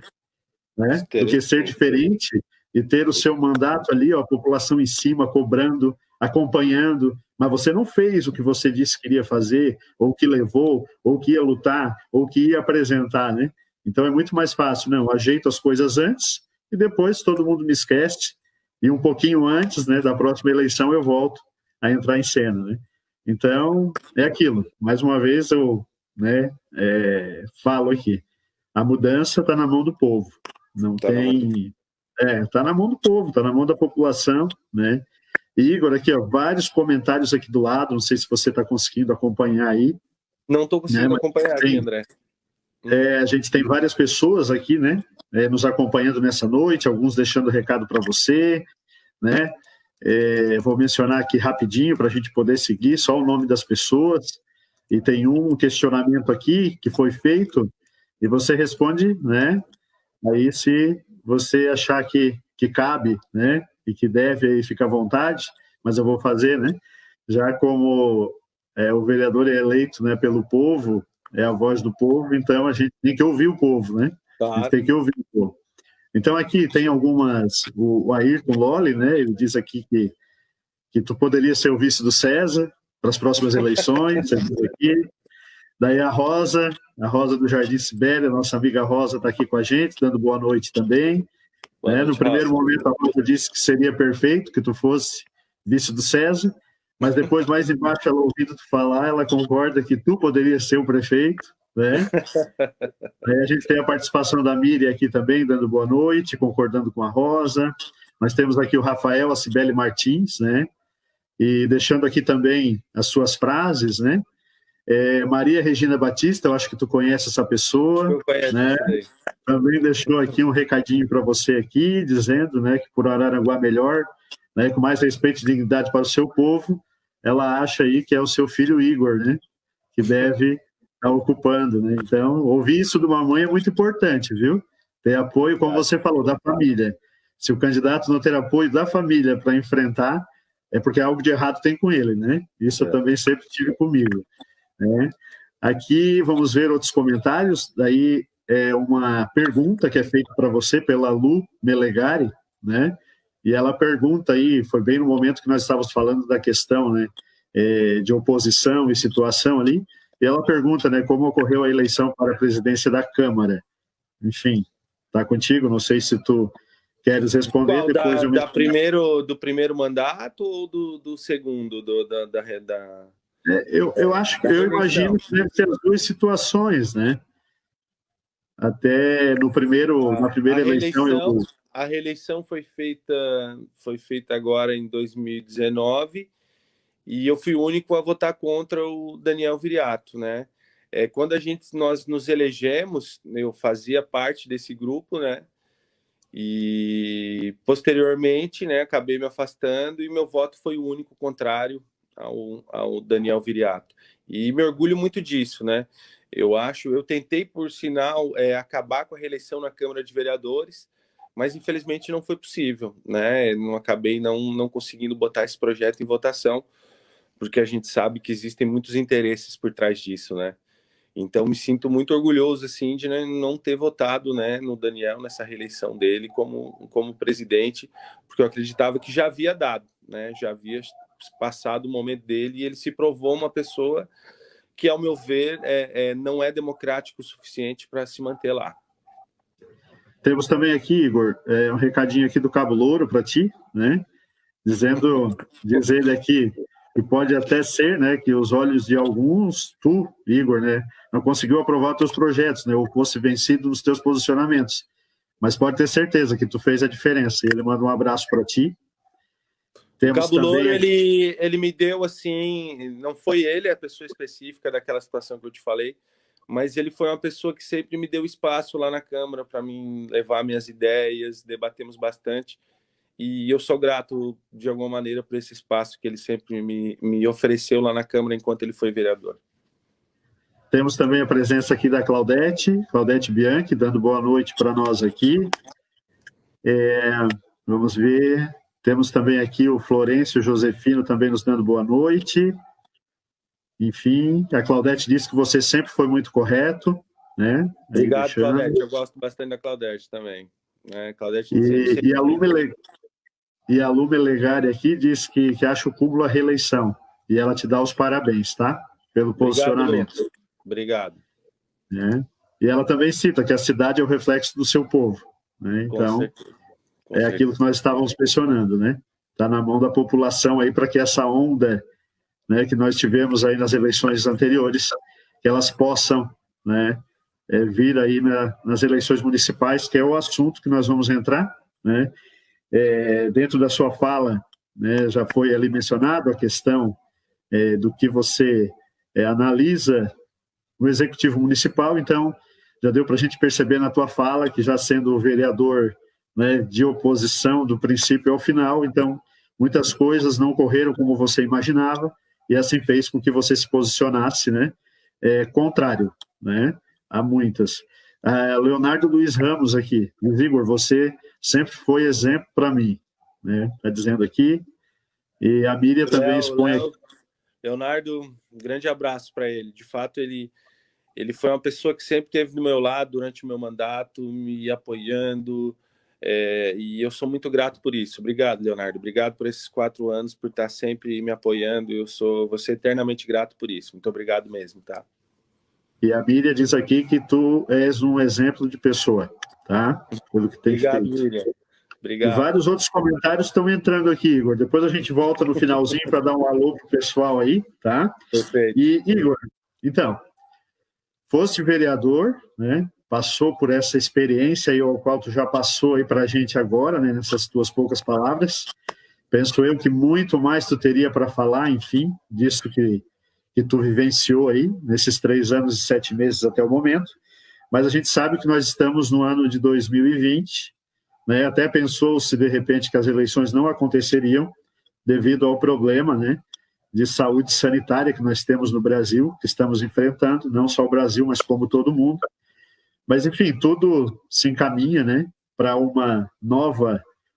né? Do que ser diferente e ter o seu mandato ali, ó, a população em cima cobrando, acompanhando, mas você não fez o que você disse que iria fazer, ou que levou, ou que ia lutar, ou que ia apresentar, né? Então é muito mais fácil, não, eu ajeito as coisas antes e depois todo mundo me esquece e um pouquinho antes, né, da próxima eleição eu volto a entrar em cena, né? Então é aquilo. Mais uma vez eu, né, falo aqui, a mudança está na mão do povo. Não tem. Está na mão do povo, está na mão da população, né? Igor, aqui, ó, vários comentários aqui do lado, não sei se você está conseguindo acompanhar aí. Não estou conseguindo acompanhar aqui, André. A gente tem várias pessoas aqui, né? Nos acompanhando nessa noite, alguns deixando recado para você, né? Vou mencionar aqui rapidinho para a gente poder seguir só o nome das pessoas. E tem um questionamento aqui que foi feito e você responde, né? Aí, se você achar que cabe, né, e que deve, aí fica à vontade, mas eu vou fazer, né? Já como o vereador é eleito, né, pelo povo, é a voz do povo, então a gente tem que ouvir o povo, né? Claro. A gente tem que ouvir o povo. Então, aqui tem algumas... O Ayrton Lolli, né, ele diz aqui que tu poderia ser o vice do César para as próximas eleições, ele diz aqui. Daí a Rosa do Jardim Sibéria, nossa amiga Rosa está aqui com a gente, dando boa noite também. Boa noite, no primeiro momento, a Rosa disse que seria perfeito que tu fosse vice do César, mas depois, mais embaixo, ela ouvindo tu falar, ela concorda que tu poderia ser o prefeito, né? Aí a gente tem a participação da Miriam aqui também, dando boa noite, concordando com a Rosa. Nós temos aqui o Rafael, a Cibele Martins, né? E deixando aqui também as suas frases, né? Maria Regina Batista, eu acho que tu conhece essa pessoa, eu conheço, né? Também deixou aqui um recadinho para você aqui, dizendo, né, que por Araranguá melhor, né, com mais respeito e dignidade para o seu povo, ela acha aí que é o seu filho Igor, né, que deve estar ocupando, né? Então, ouvir isso de uma mãe é muito importante, viu? Ter apoio, como você falou, da família. Se o candidato não ter apoio da família para enfrentar, é porque algo de errado tem com ele, né? Isso eu também sempre tive comigo. Aqui vamos ver outros comentários. Daí uma pergunta que é feita para você pela Lu Melegari, né? E ela pergunta aí, foi bem no momento que nós estávamos falando da questão, né, de oposição e situação ali, e ela pergunta, né, como ocorreu a eleição para a presidência da Câmara. Enfim, tá contigo, não sei se tu queres responder. Qual, depois do primeiro mandato ou do segundo, eu acho que eu imagino que deve ter as duas situações, né? Até na primeira eleição a reeleição foi feita agora em 2019 e eu fui o único a votar contra o Daniel Viriato, né? Quando nós nos elegemos, eu fazia parte desse grupo, né? E posteriormente, né, acabei me afastando e meu voto foi o único contrário ao Daniel Viriato. E me orgulho muito disso, né? Eu tentei, por sinal, acabar com a reeleição na Câmara de Vereadores, mas infelizmente não foi possível, né? Acabei não conseguindo botar esse projeto em votação, porque a gente sabe que existem muitos interesses por trás disso, né? Então, me sinto muito orgulhoso, assim, de não ter votado, né, no Daniel, nessa reeleição dele como presidente, porque eu acreditava que já havia dado, né? Já havia passado o momento dele e ele se provou uma pessoa que, ao meu ver, não é democrático o suficiente para se manter lá. Temos também aqui, Igor, um recadinho aqui do Cabo Louro para ti, né? Diz ele aqui que pode até ser, né, que os olhos de alguns, tu, Igor, né, não conseguiu aprovar teus projetos, né, ou fosse vencido nos teus posicionamentos, mas pode ter certeza que tu fez a diferença. E ele manda um abraço para ti. O Cabo Louro, ele me deu, assim, não foi ele a pessoa específica daquela situação que eu te falei, mas ele foi uma pessoa que sempre me deu espaço lá na Câmara para mim levar minhas ideias, debatemos bastante. E eu sou grato, de alguma maneira, por esse espaço que ele sempre me ofereceu lá na Câmara enquanto ele foi vereador. Temos também a presença aqui da Claudete Bianchi, dando boa noite para nós aqui. Vamos ver. Temos também aqui o Florencio Josefino também nos dando boa noite. Enfim, a Claudete disse que você sempre foi muito correto, né? Obrigado, Claudete. Eu gosto bastante da Claudete também. Claudete e a Lume Legari aqui diz que acha o cúmulo a reeleição. E ela te dá os parabéns, tá? Pelo posicionamento. Obrigado. E ela também cita que a cidade é o reflexo do seu povo. Né? Então, é aquilo que nós estávamos pressionando, né? Está na mão da população aí para que essa onda, né, que nós tivemos aí nas eleições anteriores, que elas possam, né, vir aí nas eleições municipais, que é o assunto que nós vamos entrar, né? Dentro da sua fala, né, já foi ali mencionado a questão do que você analisa no Executivo Municipal, então já deu para a gente perceber na tua fala que já sendo vereador, né, de oposição do princípio ao final, então muitas coisas não correram como você imaginava e assim fez com que você se posicionasse, né, contrário, né, a muitas. Leonardo Luiz Ramos aqui, Igor, você sempre foi exemplo para mim, né, está dizendo aqui, e a Miriam também expõe aqui. Leonardo, um grande abraço para ele, de fato ele foi uma pessoa que sempre esteve do meu lado durante o meu mandato, me apoiando, e eu sou muito grato por isso. Obrigado, Leonardo. Obrigado por esses 4 anos, por estar sempre me apoiando. Vou ser eternamente grato por isso. Muito obrigado mesmo, tá? E a Miriam diz aqui que tu és um exemplo de pessoa, tá? Pelo que tem feito. Miriam. Obrigado. E vários outros comentários estão entrando aqui, Igor. Depois a gente volta no finalzinho para dar um alô pro pessoal aí, tá? Perfeito. E, Igor, então, foste vereador, né? Passou por essa experiência aí, ao qual tu já passou aí para a gente agora, né? Nessas tuas poucas palavras. Penso eu que muito mais tu teria para falar, enfim, disso que tu vivenciou aí, nesses 3 anos e 7 meses até o momento. Mas a gente sabe que nós estamos no ano de 2020, né? Até pensou-se, de repente, que as eleições não aconteceriam devido ao problema, né, de saúde sanitária que nós temos no Brasil, que estamos enfrentando, não só o Brasil, mas como todo mundo. Mas, enfim, tudo se encaminha, né, para um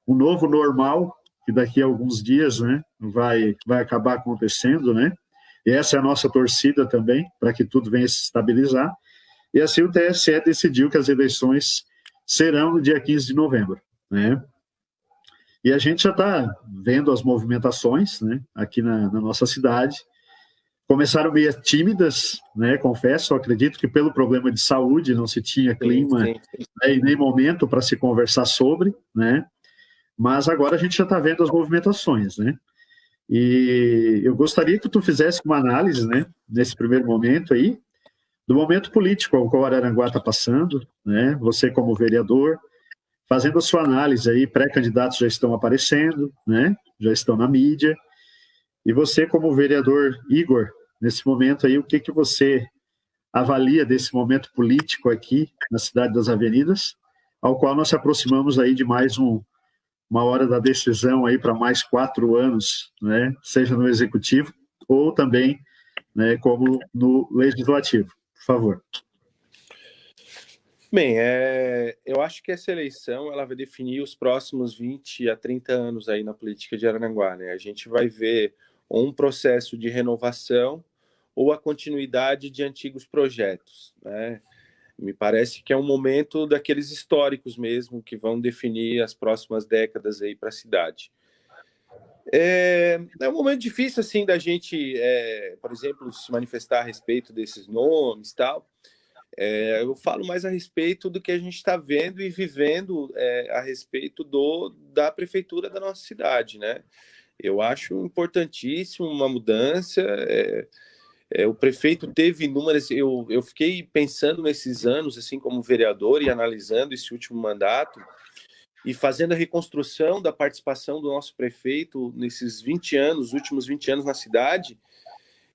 novo normal, que daqui a alguns dias, né, vai acabar acontecendo, né? E essa é a nossa torcida também, para que tudo venha se estabilizar. E assim o TSE decidiu que as eleições serão no dia 15 de novembro, né? E a gente já está vendo as movimentações, né, aqui na nossa cidade. Começaram meio tímidas, né, confesso, acredito que pelo problema de saúde não se tinha clima, sim. Né, e nem momento para se conversar sobre, né? Mas agora a gente já está vendo as movimentações, né? E eu gostaria que tu fizesse uma análise, né, nesse primeiro momento aí, do momento político ao qual Araranguá está passando, né? Você como vereador, fazendo a sua análise aí, pré-candidatos já estão aparecendo, né? Já estão na mídia. E você como vereador, Igor, nesse momento aí, o que você avalia desse momento político aqui na Cidade das Avenidas, ao qual nós se aproximamos aí de mais uma hora da decisão aí para mais 4 anos, né? Seja no Executivo ou também, né, como no Legislativo. Por favor. Bem, eu acho que essa eleição ela vai definir os próximos 20 a 30 anos aí na política de Araranguá, né? A gente vai ver um processo de renovação ou a continuidade de antigos projetos, né? Me parece que é um momento daqueles históricos mesmo que vão definir as próximas décadas aí para a cidade. É um momento difícil assim da gente, por exemplo, se manifestar a respeito desses nomes e tal. Eu falo mais a respeito do que a gente está vendo e vivendo a respeito da prefeitura da nossa cidade, né? Eu acho importantíssimo uma mudança. O prefeito teve inúmeras. Eu fiquei pensando nesses anos, assim, como vereador, e analisando esse último mandato e fazendo a reconstrução da participação do nosso prefeito nesses 20 anos, últimos 20 anos na cidade.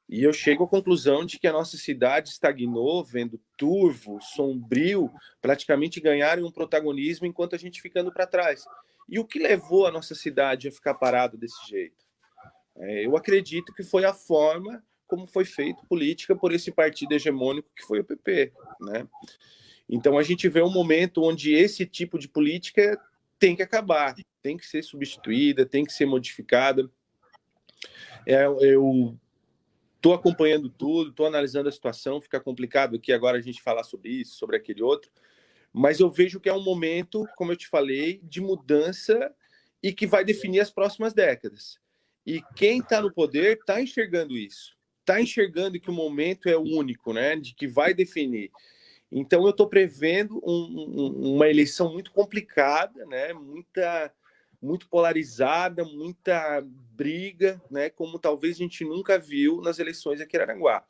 E eu chego à conclusão de que a nossa cidade estagnou, vendo turvo, sombrio, praticamente ganharem um protagonismo enquanto a gente ficando para trás. E o que levou a nossa cidade a ficar parada desse jeito? Eu acredito que foi a forma como foi feita política por esse partido hegemônico que foi o PP, né? Então a gente vê um momento onde esse tipo de política tem que acabar, tem que ser substituída, tem que ser modificada. Eu estou acompanhando tudo, estou analisando a situação, fica complicado aqui agora a gente falar sobre isso, sobre aquele outro, mas eu vejo que é um momento, como eu te falei, de mudança e que vai definir as próximas décadas. E quem está no poder está enxergando isso, está enxergando que o momento é único, né, de que vai definir. Então eu estou prevendo uma eleição muito complicada, né, muito polarizada, muita briga, né, como talvez a gente nunca viu nas eleições aqui em Araranguá.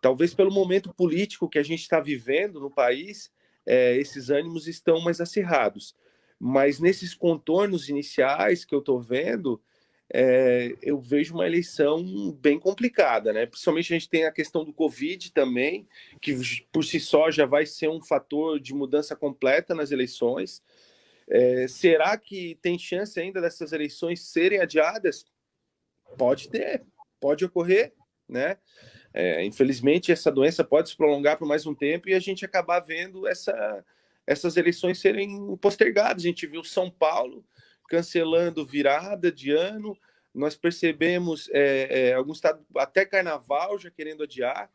Talvez pelo momento político que a gente está vivendo no país, esses ânimos estão mais acirrados. Mas nesses contornos iniciais que eu estou vendo, eu vejo uma eleição bem complicada, né? Principalmente a gente tem a questão do Covid também, que por si só já vai ser um fator de mudança completa nas eleições. Será que tem chance ainda dessas eleições serem adiadas? Pode ter, pode ocorrer, né? Infelizmente, essa doença pode se prolongar por mais um tempo e a gente acabar vendo essas eleições serem postergadas. A gente viu São Paulo cancelando virada de ano, nós percebemos alguns estados, até carnaval, já querendo adiar.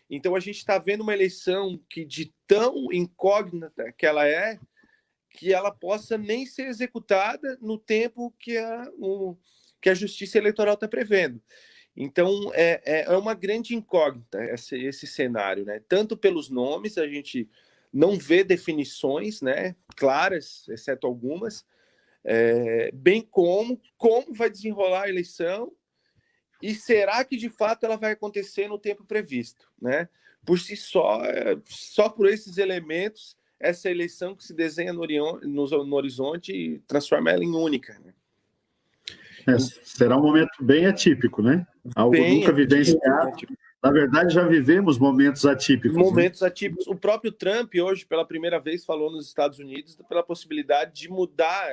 Então, a gente está vendo uma eleição que, de tão incógnita que ela possa nem ser executada no tempo que a Justiça Eleitoral está prevendo. Então, é uma grande incógnita esse cenário, né? Tanto pelos nomes, a gente não vê definições, né, claras, exceto algumas, bem como vai desenrolar a eleição e será que, de fato, ela vai acontecer no tempo previsto, né? Por si só por esses elementos, essa eleição que se desenha no horizonte transforma ela em única, né? Será um momento bem atípico, né? Algo bem nunca vivenciado. Na verdade, já vivemos momentos atípicos. Momentos atípicos. O próprio Trump, hoje, pela primeira vez, falou nos Estados Unidos pela possibilidade de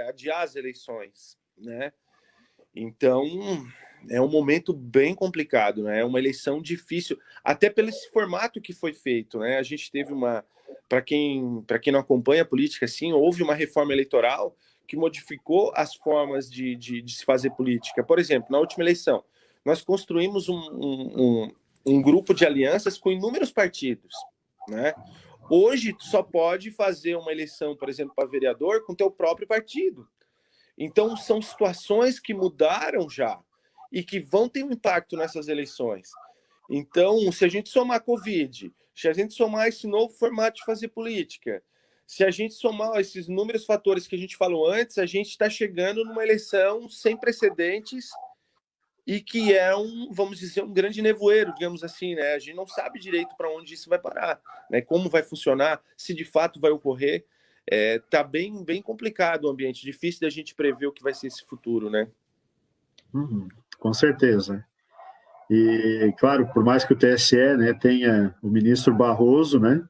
adiar as eleições, né? Então, é um momento bem complicado, né? É uma eleição difícil, até pelo esse formato que foi feito, né? A gente teve para quem não acompanha a política, assim, houve uma reforma eleitoral que modificou as formas de se fazer política. Por exemplo, na última eleição, nós construímos um grupo de alianças com inúmeros partidos, né? Hoje, tu só pode fazer uma eleição, por exemplo, para vereador com teu próprio partido. Então, são situações que mudaram já e que vão ter um impacto nessas eleições. Então, se a gente somar a Covid, se a gente somar esse novo formato de fazer política, se a gente somar esses inúmeros fatores que a gente falou antes, a gente está chegando numa eleição sem precedentes e que vamos dizer, um grande nevoeiro, digamos assim, né? A gente não sabe direito para onde isso vai parar, né? Como vai funcionar, se de fato vai ocorrer. Tá bem, bem complicado o ambiente, difícil da gente prever o que vai ser esse futuro, né? Com certeza. E, claro, por mais que o TSE, né, tenha o ministro Barroso, né,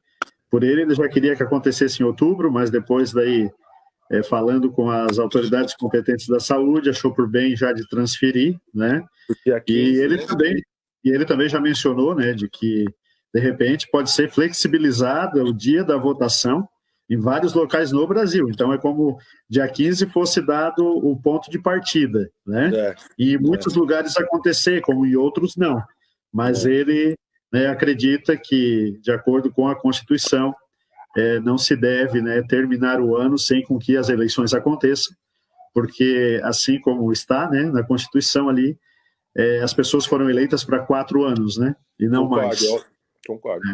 por ele já queria que acontecesse em outubro, mas depois daí, falando com as autoridades competentes da saúde, achou por bem já de transferir, né, e ele também já mencionou, né, de que, de repente, pode ser flexibilizado o dia da votação em vários locais no Brasil. Então, é como dia 15 fosse dado o ponto de partida, né? E em muitos lugares acontecer, como em outros não. Mas ele, né, acredita que, de acordo com a Constituição, não se deve, né, terminar o ano sem com que as eleições aconteçam, porque, assim como está, né, na Constituição ali, as pessoas foram eleitas para 4 anos, né? E não mais. Concordo.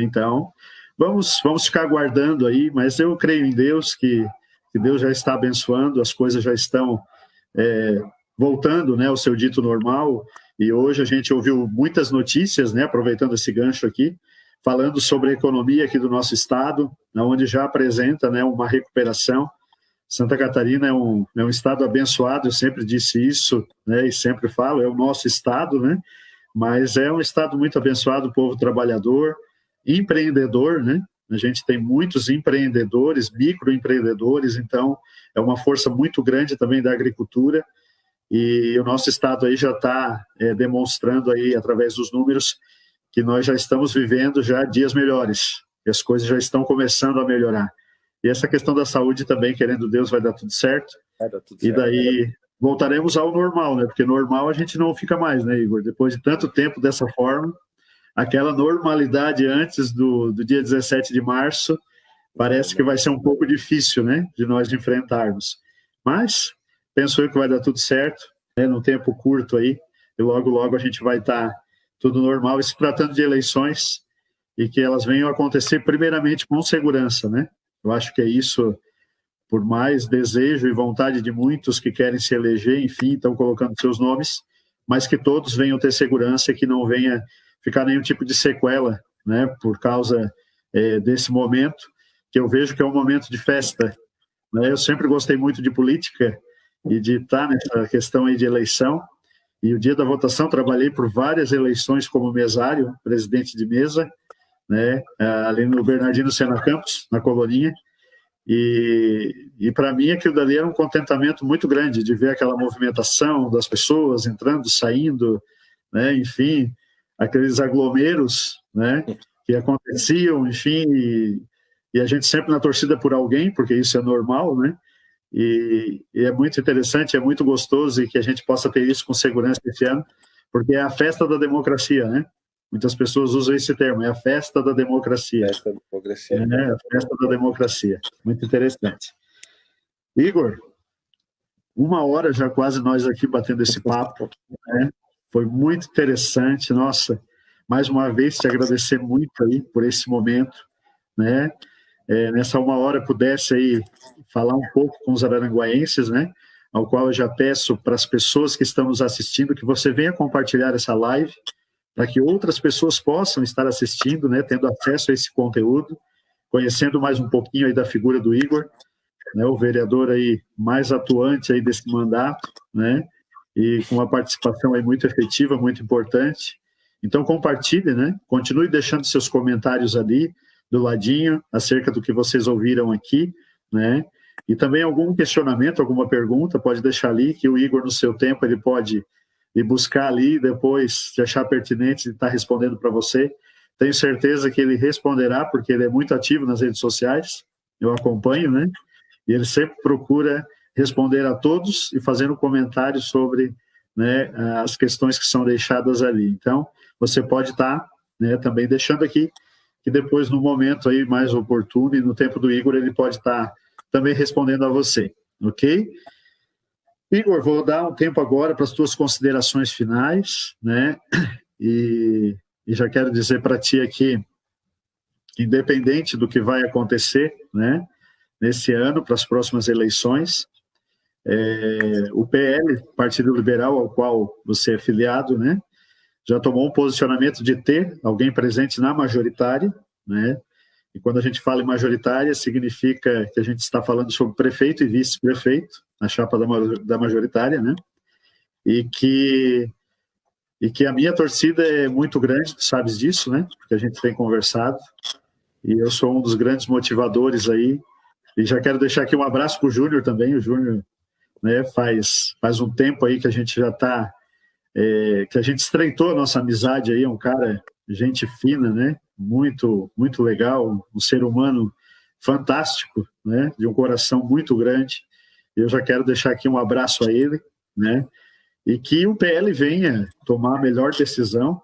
Então, vamos ficar aguardando aí, mas eu creio em Deus, que Deus já está abençoando, as coisas já estão voltando, né, ao seu dito normal, e hoje a gente ouviu muitas notícias, né, aproveitando esse gancho aqui, falando sobre a economia aqui do nosso estado, onde já apresenta, né, uma recuperação. Santa Catarina é um estado abençoado, eu sempre disse isso, né, e sempre falo, é o nosso estado, né, mas é um estado muito abençoado, povo trabalhador, empreendedor, né? A gente tem muitos empreendedores, microempreendedores, então é uma força muito grande também da agricultura, e o nosso estado aí já está demonstrando aí, através dos números, que nós já estamos vivendo já dias melhores, e as coisas já estão começando a melhorar. E essa questão da saúde também, querendo Deus, vai dar tudo certo. Vai dar tudo E certo. daí voltaremos ao normal, né? Porque normal a gente não fica mais, né, Igor? Depois de tanto tempo dessa forma, aquela normalidade antes do dia 17 de março, parece que vai ser um pouco difícil, né, de nós enfrentarmos. Mas penso eu que vai dar tudo certo, né, num tempo curto aí, e logo, logo a gente vai estar tudo normal. E se tratando de eleições, e que elas venham a acontecer primeiramente com segurança, né? Eu acho que é isso, por mais desejo e vontade de muitos que querem se eleger, enfim, estão colocando seus nomes, mas que todos venham ter segurança e que não venha ficar nenhum tipo de sequela, né, por causa desse momento, que eu vejo que é um momento de festa, né? Eu sempre gostei muito de política e de estar nessa questão aí de eleição, e o dia da votação trabalhei por várias eleições como mesário, presidente de mesa, né, ali no Bernardino Sena Campos, na Colorinha, e para mim aquilo dali era um contentamento muito grande de ver aquela movimentação das pessoas entrando, saindo, né, enfim, aqueles aglomeros, né, que aconteciam, enfim, e a gente sempre na torcida por alguém, porque isso é normal, né, e é muito interessante, é muito gostoso e que a gente possa ter isso com segurança esse ano, porque é a festa da democracia, né? Muitas pessoas usam esse termo, é a festa da democracia. Festa da democracia. É a festa da democracia. Muito interessante. Igor, 1 hora já quase nós aqui batendo esse papo, né? Foi muito interessante, nossa, mais uma vez te agradecer muito aí por esse momento, né? Nessa 1 hora pudesse aí falar um pouco com os araranguaenses, né? Ao qual eu já peço para as pessoas que estão nos assistindo que você venha compartilhar essa live para que outras pessoas possam estar assistindo, né? Tendo acesso a esse conteúdo, conhecendo mais um pouquinho aí da figura do Igor, né? O vereador aí mais atuante aí desse mandato, né? E com uma participação aí muito efetiva, muito importante. Então compartilhe, né? Continue deixando seus comentários ali do ladinho, acerca do que vocês ouviram aqui, né? E também algum questionamento, alguma pergunta, pode deixar ali, que o Igor, no seu tempo, ele pode ir buscar ali, depois, se achar pertinente, estar respondendo para você. Tenho certeza que ele responderá, porque ele é muito ativo nas redes sociais, eu acompanho, né? E ele sempre procura responder a todos e fazendo comentários sobre, né, as questões que são deixadas ali. Então, você pode estar, né, também deixando aqui, que depois, no momento aí mais oportuno e no tempo do Igor, ele pode estar também respondendo a você, ok? Igor, vou dar um tempo agora para as tuas considerações finais, né? E já quero dizer para ti aqui, independente do que vai acontecer, né, nesse ano, para as próximas eleições, o PL, Partido Liberal, ao qual você é filiado, né, já tomou um posicionamento de ter alguém presente na majoritária, né? E quando a gente fala em majoritária, significa que a gente está falando sobre prefeito e vice-prefeito, na chapa da majoritária, né? E que a minha torcida é muito grande, tu sabes disso, né? Porque a gente tem conversado, e eu sou um dos grandes motivadores aí, e já quero deixar aqui um abraço para o Júnior também. O Júnior, né, faz um tempo aí que a gente já está, que a gente estreitou a nossa amizade aí, é um cara, gente fina, né? Muito, muito legal, um ser humano fantástico, né? De um coração muito grande. Eu já quero deixar aqui um abraço a ele, né? E que o PL venha tomar a melhor decisão,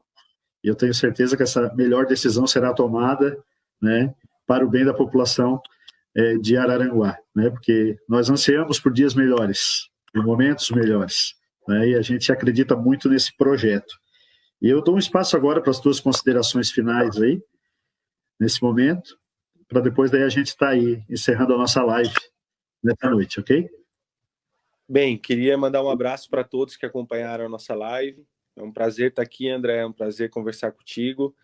e eu tenho certeza que essa melhor decisão será tomada, né, para o bem da população de Araranguá, né? Porque nós ansiamos por dias melhores, por momentos melhores, né? E a gente acredita muito nesse projeto. E eu dou um espaço agora para as tuas considerações finais aí, nesse momento, para depois daí a gente estar aí encerrando a nossa live nessa noite, ok? Bem, queria mandar um abraço para todos que acompanharam a nossa live. É um prazer estar aqui, André, é um prazer conversar contigo.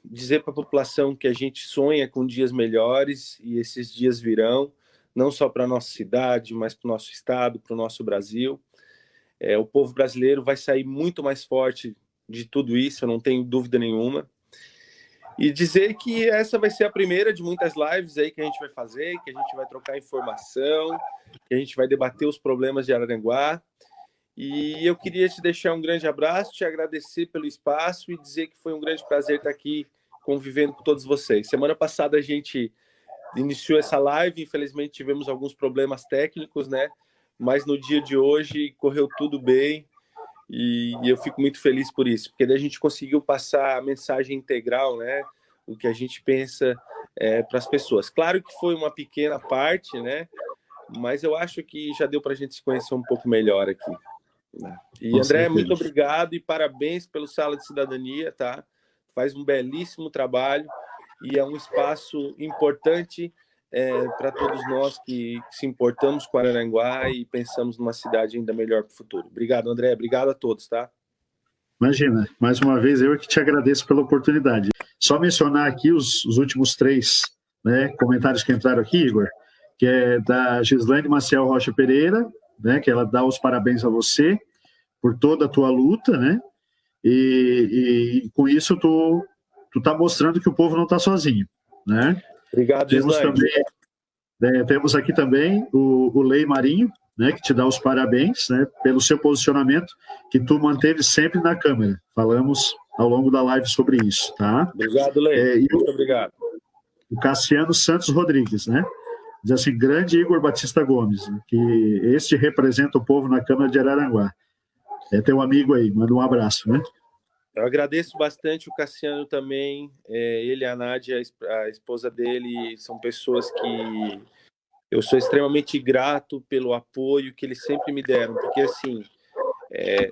Dizer para a população que a gente sonha com dias melhores e esses dias virão, não só para a nossa cidade, mas para o nosso estado, para o nosso Brasil. O povo brasileiro vai sair muito mais forte de tudo isso, eu não tenho dúvida nenhuma. E dizer que essa vai ser a primeira de muitas lives aí que a gente vai fazer, que a gente vai trocar informação, que a gente vai debater os problemas de Araranguá. E eu queria te deixar um grande abraço, te agradecer pelo espaço e dizer que foi um grande prazer estar aqui convivendo com todos vocês. Semana passada a gente iniciou essa live, infelizmente tivemos alguns problemas técnicos, né? Mas no dia de hoje correu tudo bem e eu fico muito feliz por isso, porque daí a gente conseguiu passar a mensagem integral, né? O que a gente pensa para as pessoas. Claro que foi uma pequena parte, né? Mas eu acho que já deu para a gente se conhecer um pouco melhor aqui. Né? E Com André, certeza. muito obrigado e parabéns pelo Sala de Cidadania, tá? Faz um belíssimo trabalho e é um espaço importante para todos nós que se importamos com Araranguá e pensamos numa cidade ainda melhor para o futuro. Obrigado, André. Obrigado a todos, tá? Imagina, mais uma vez eu que te agradeço pela oportunidade. Só mencionar aqui os últimos 3, né, comentários que entraram aqui, Igor, que é da Gislaine Maciel Rocha Pereira, né, que ela dá os parabéns a você por toda a tua luta, né, e com isso tu tá mostrando que o povo não está sozinho, né. Obrigado, Gislaine. Temos aqui também o Lei Marinho, né, que te dá os parabéns, né, pelo seu posicionamento que tu manteve sempre na Câmara. Falamos ao longo da live sobre isso, tá? Obrigado, Lei. Muito obrigado. O Cassiano Santos Rodrigues, né? Diz assim, grande Igor Batista Gomes, né, que este representa o povo na Câmara de Araranguá. É teu amigo aí, manda um abraço, né? Eu agradeço bastante o Cassiano também, ele e a Nádia, a esposa dele, são pessoas que eu sou extremamente grato pelo apoio que eles sempre me deram, porque assim,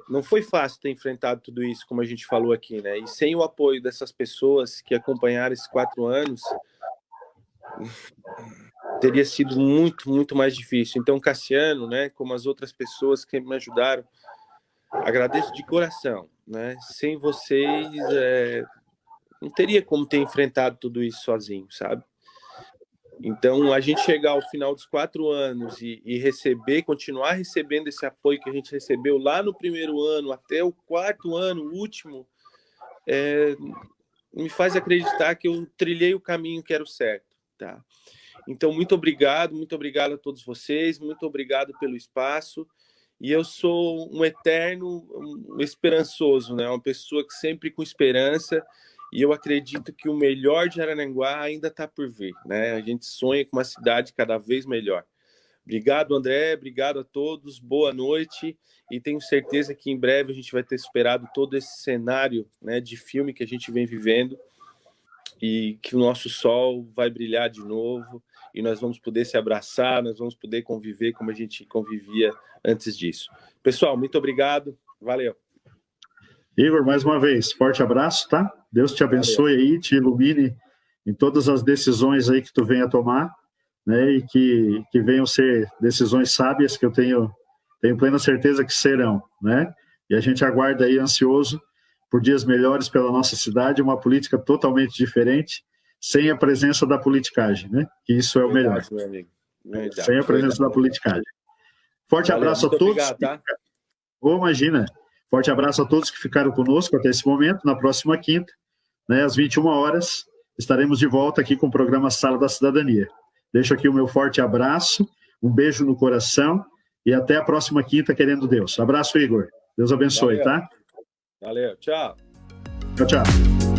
não foi fácil ter enfrentado tudo isso, como a gente falou aqui, né? E sem o apoio dessas pessoas que acompanharam esses 4 anos, teria sido muito, muito mais difícil. Então, Cassiano, né, como as outras pessoas que me ajudaram, agradeço de coração, né? Sem vocês, não teria como ter enfrentado tudo isso sozinho, sabe? Então, a gente chegar ao final dos 4 anos e continuar recebendo esse apoio que a gente recebeu lá no primeiro ano, até o 4º ano, o último, me faz acreditar que eu trilhei o caminho que era o certo, tá? Então, muito obrigado a todos vocês, muito obrigado pelo espaço. E eu sou um eterno esperançoso, né? Uma pessoa que sempre com esperança, e eu acredito que o melhor de Araranguá ainda está por vir, né? A gente sonha com uma cidade cada vez melhor. Obrigado, André, obrigado a todos, boa noite, e tenho certeza que em breve a gente vai ter superado todo esse cenário, né, de filme que a gente vem vivendo, e que o nosso sol vai brilhar de novo, e nós vamos poder se abraçar, nós vamos poder conviver como a gente convivia antes disso. Pessoal, muito obrigado, valeu. Igor, mais uma vez, forte abraço, tá? Deus te abençoe aí, te ilumine em todas as decisões aí que tu venha tomar, né? E que venham ser decisões sábias, que eu tenho plena certeza que serão, né? E a gente aguarda aí ansioso por dias melhores pela nossa cidade, uma política totalmente diferente, sem a presença da politicagem, né? Que isso é o melhor. Meu amigo. Verdade, sem a presença da politicagem. Forte abraço a todos. Obrigado, tá? Imagina. Forte abraço a todos que ficaram conosco até esse momento. Na próxima quinta, né, às 21 horas, estaremos de volta aqui com o programa Sala da Cidadania. Deixo aqui o meu forte abraço, um beijo no coração e até a próxima quinta, querendo Deus. Abraço, Igor. Deus abençoe, Valeu. tá? Valeu, tchau. Tchau, tchau.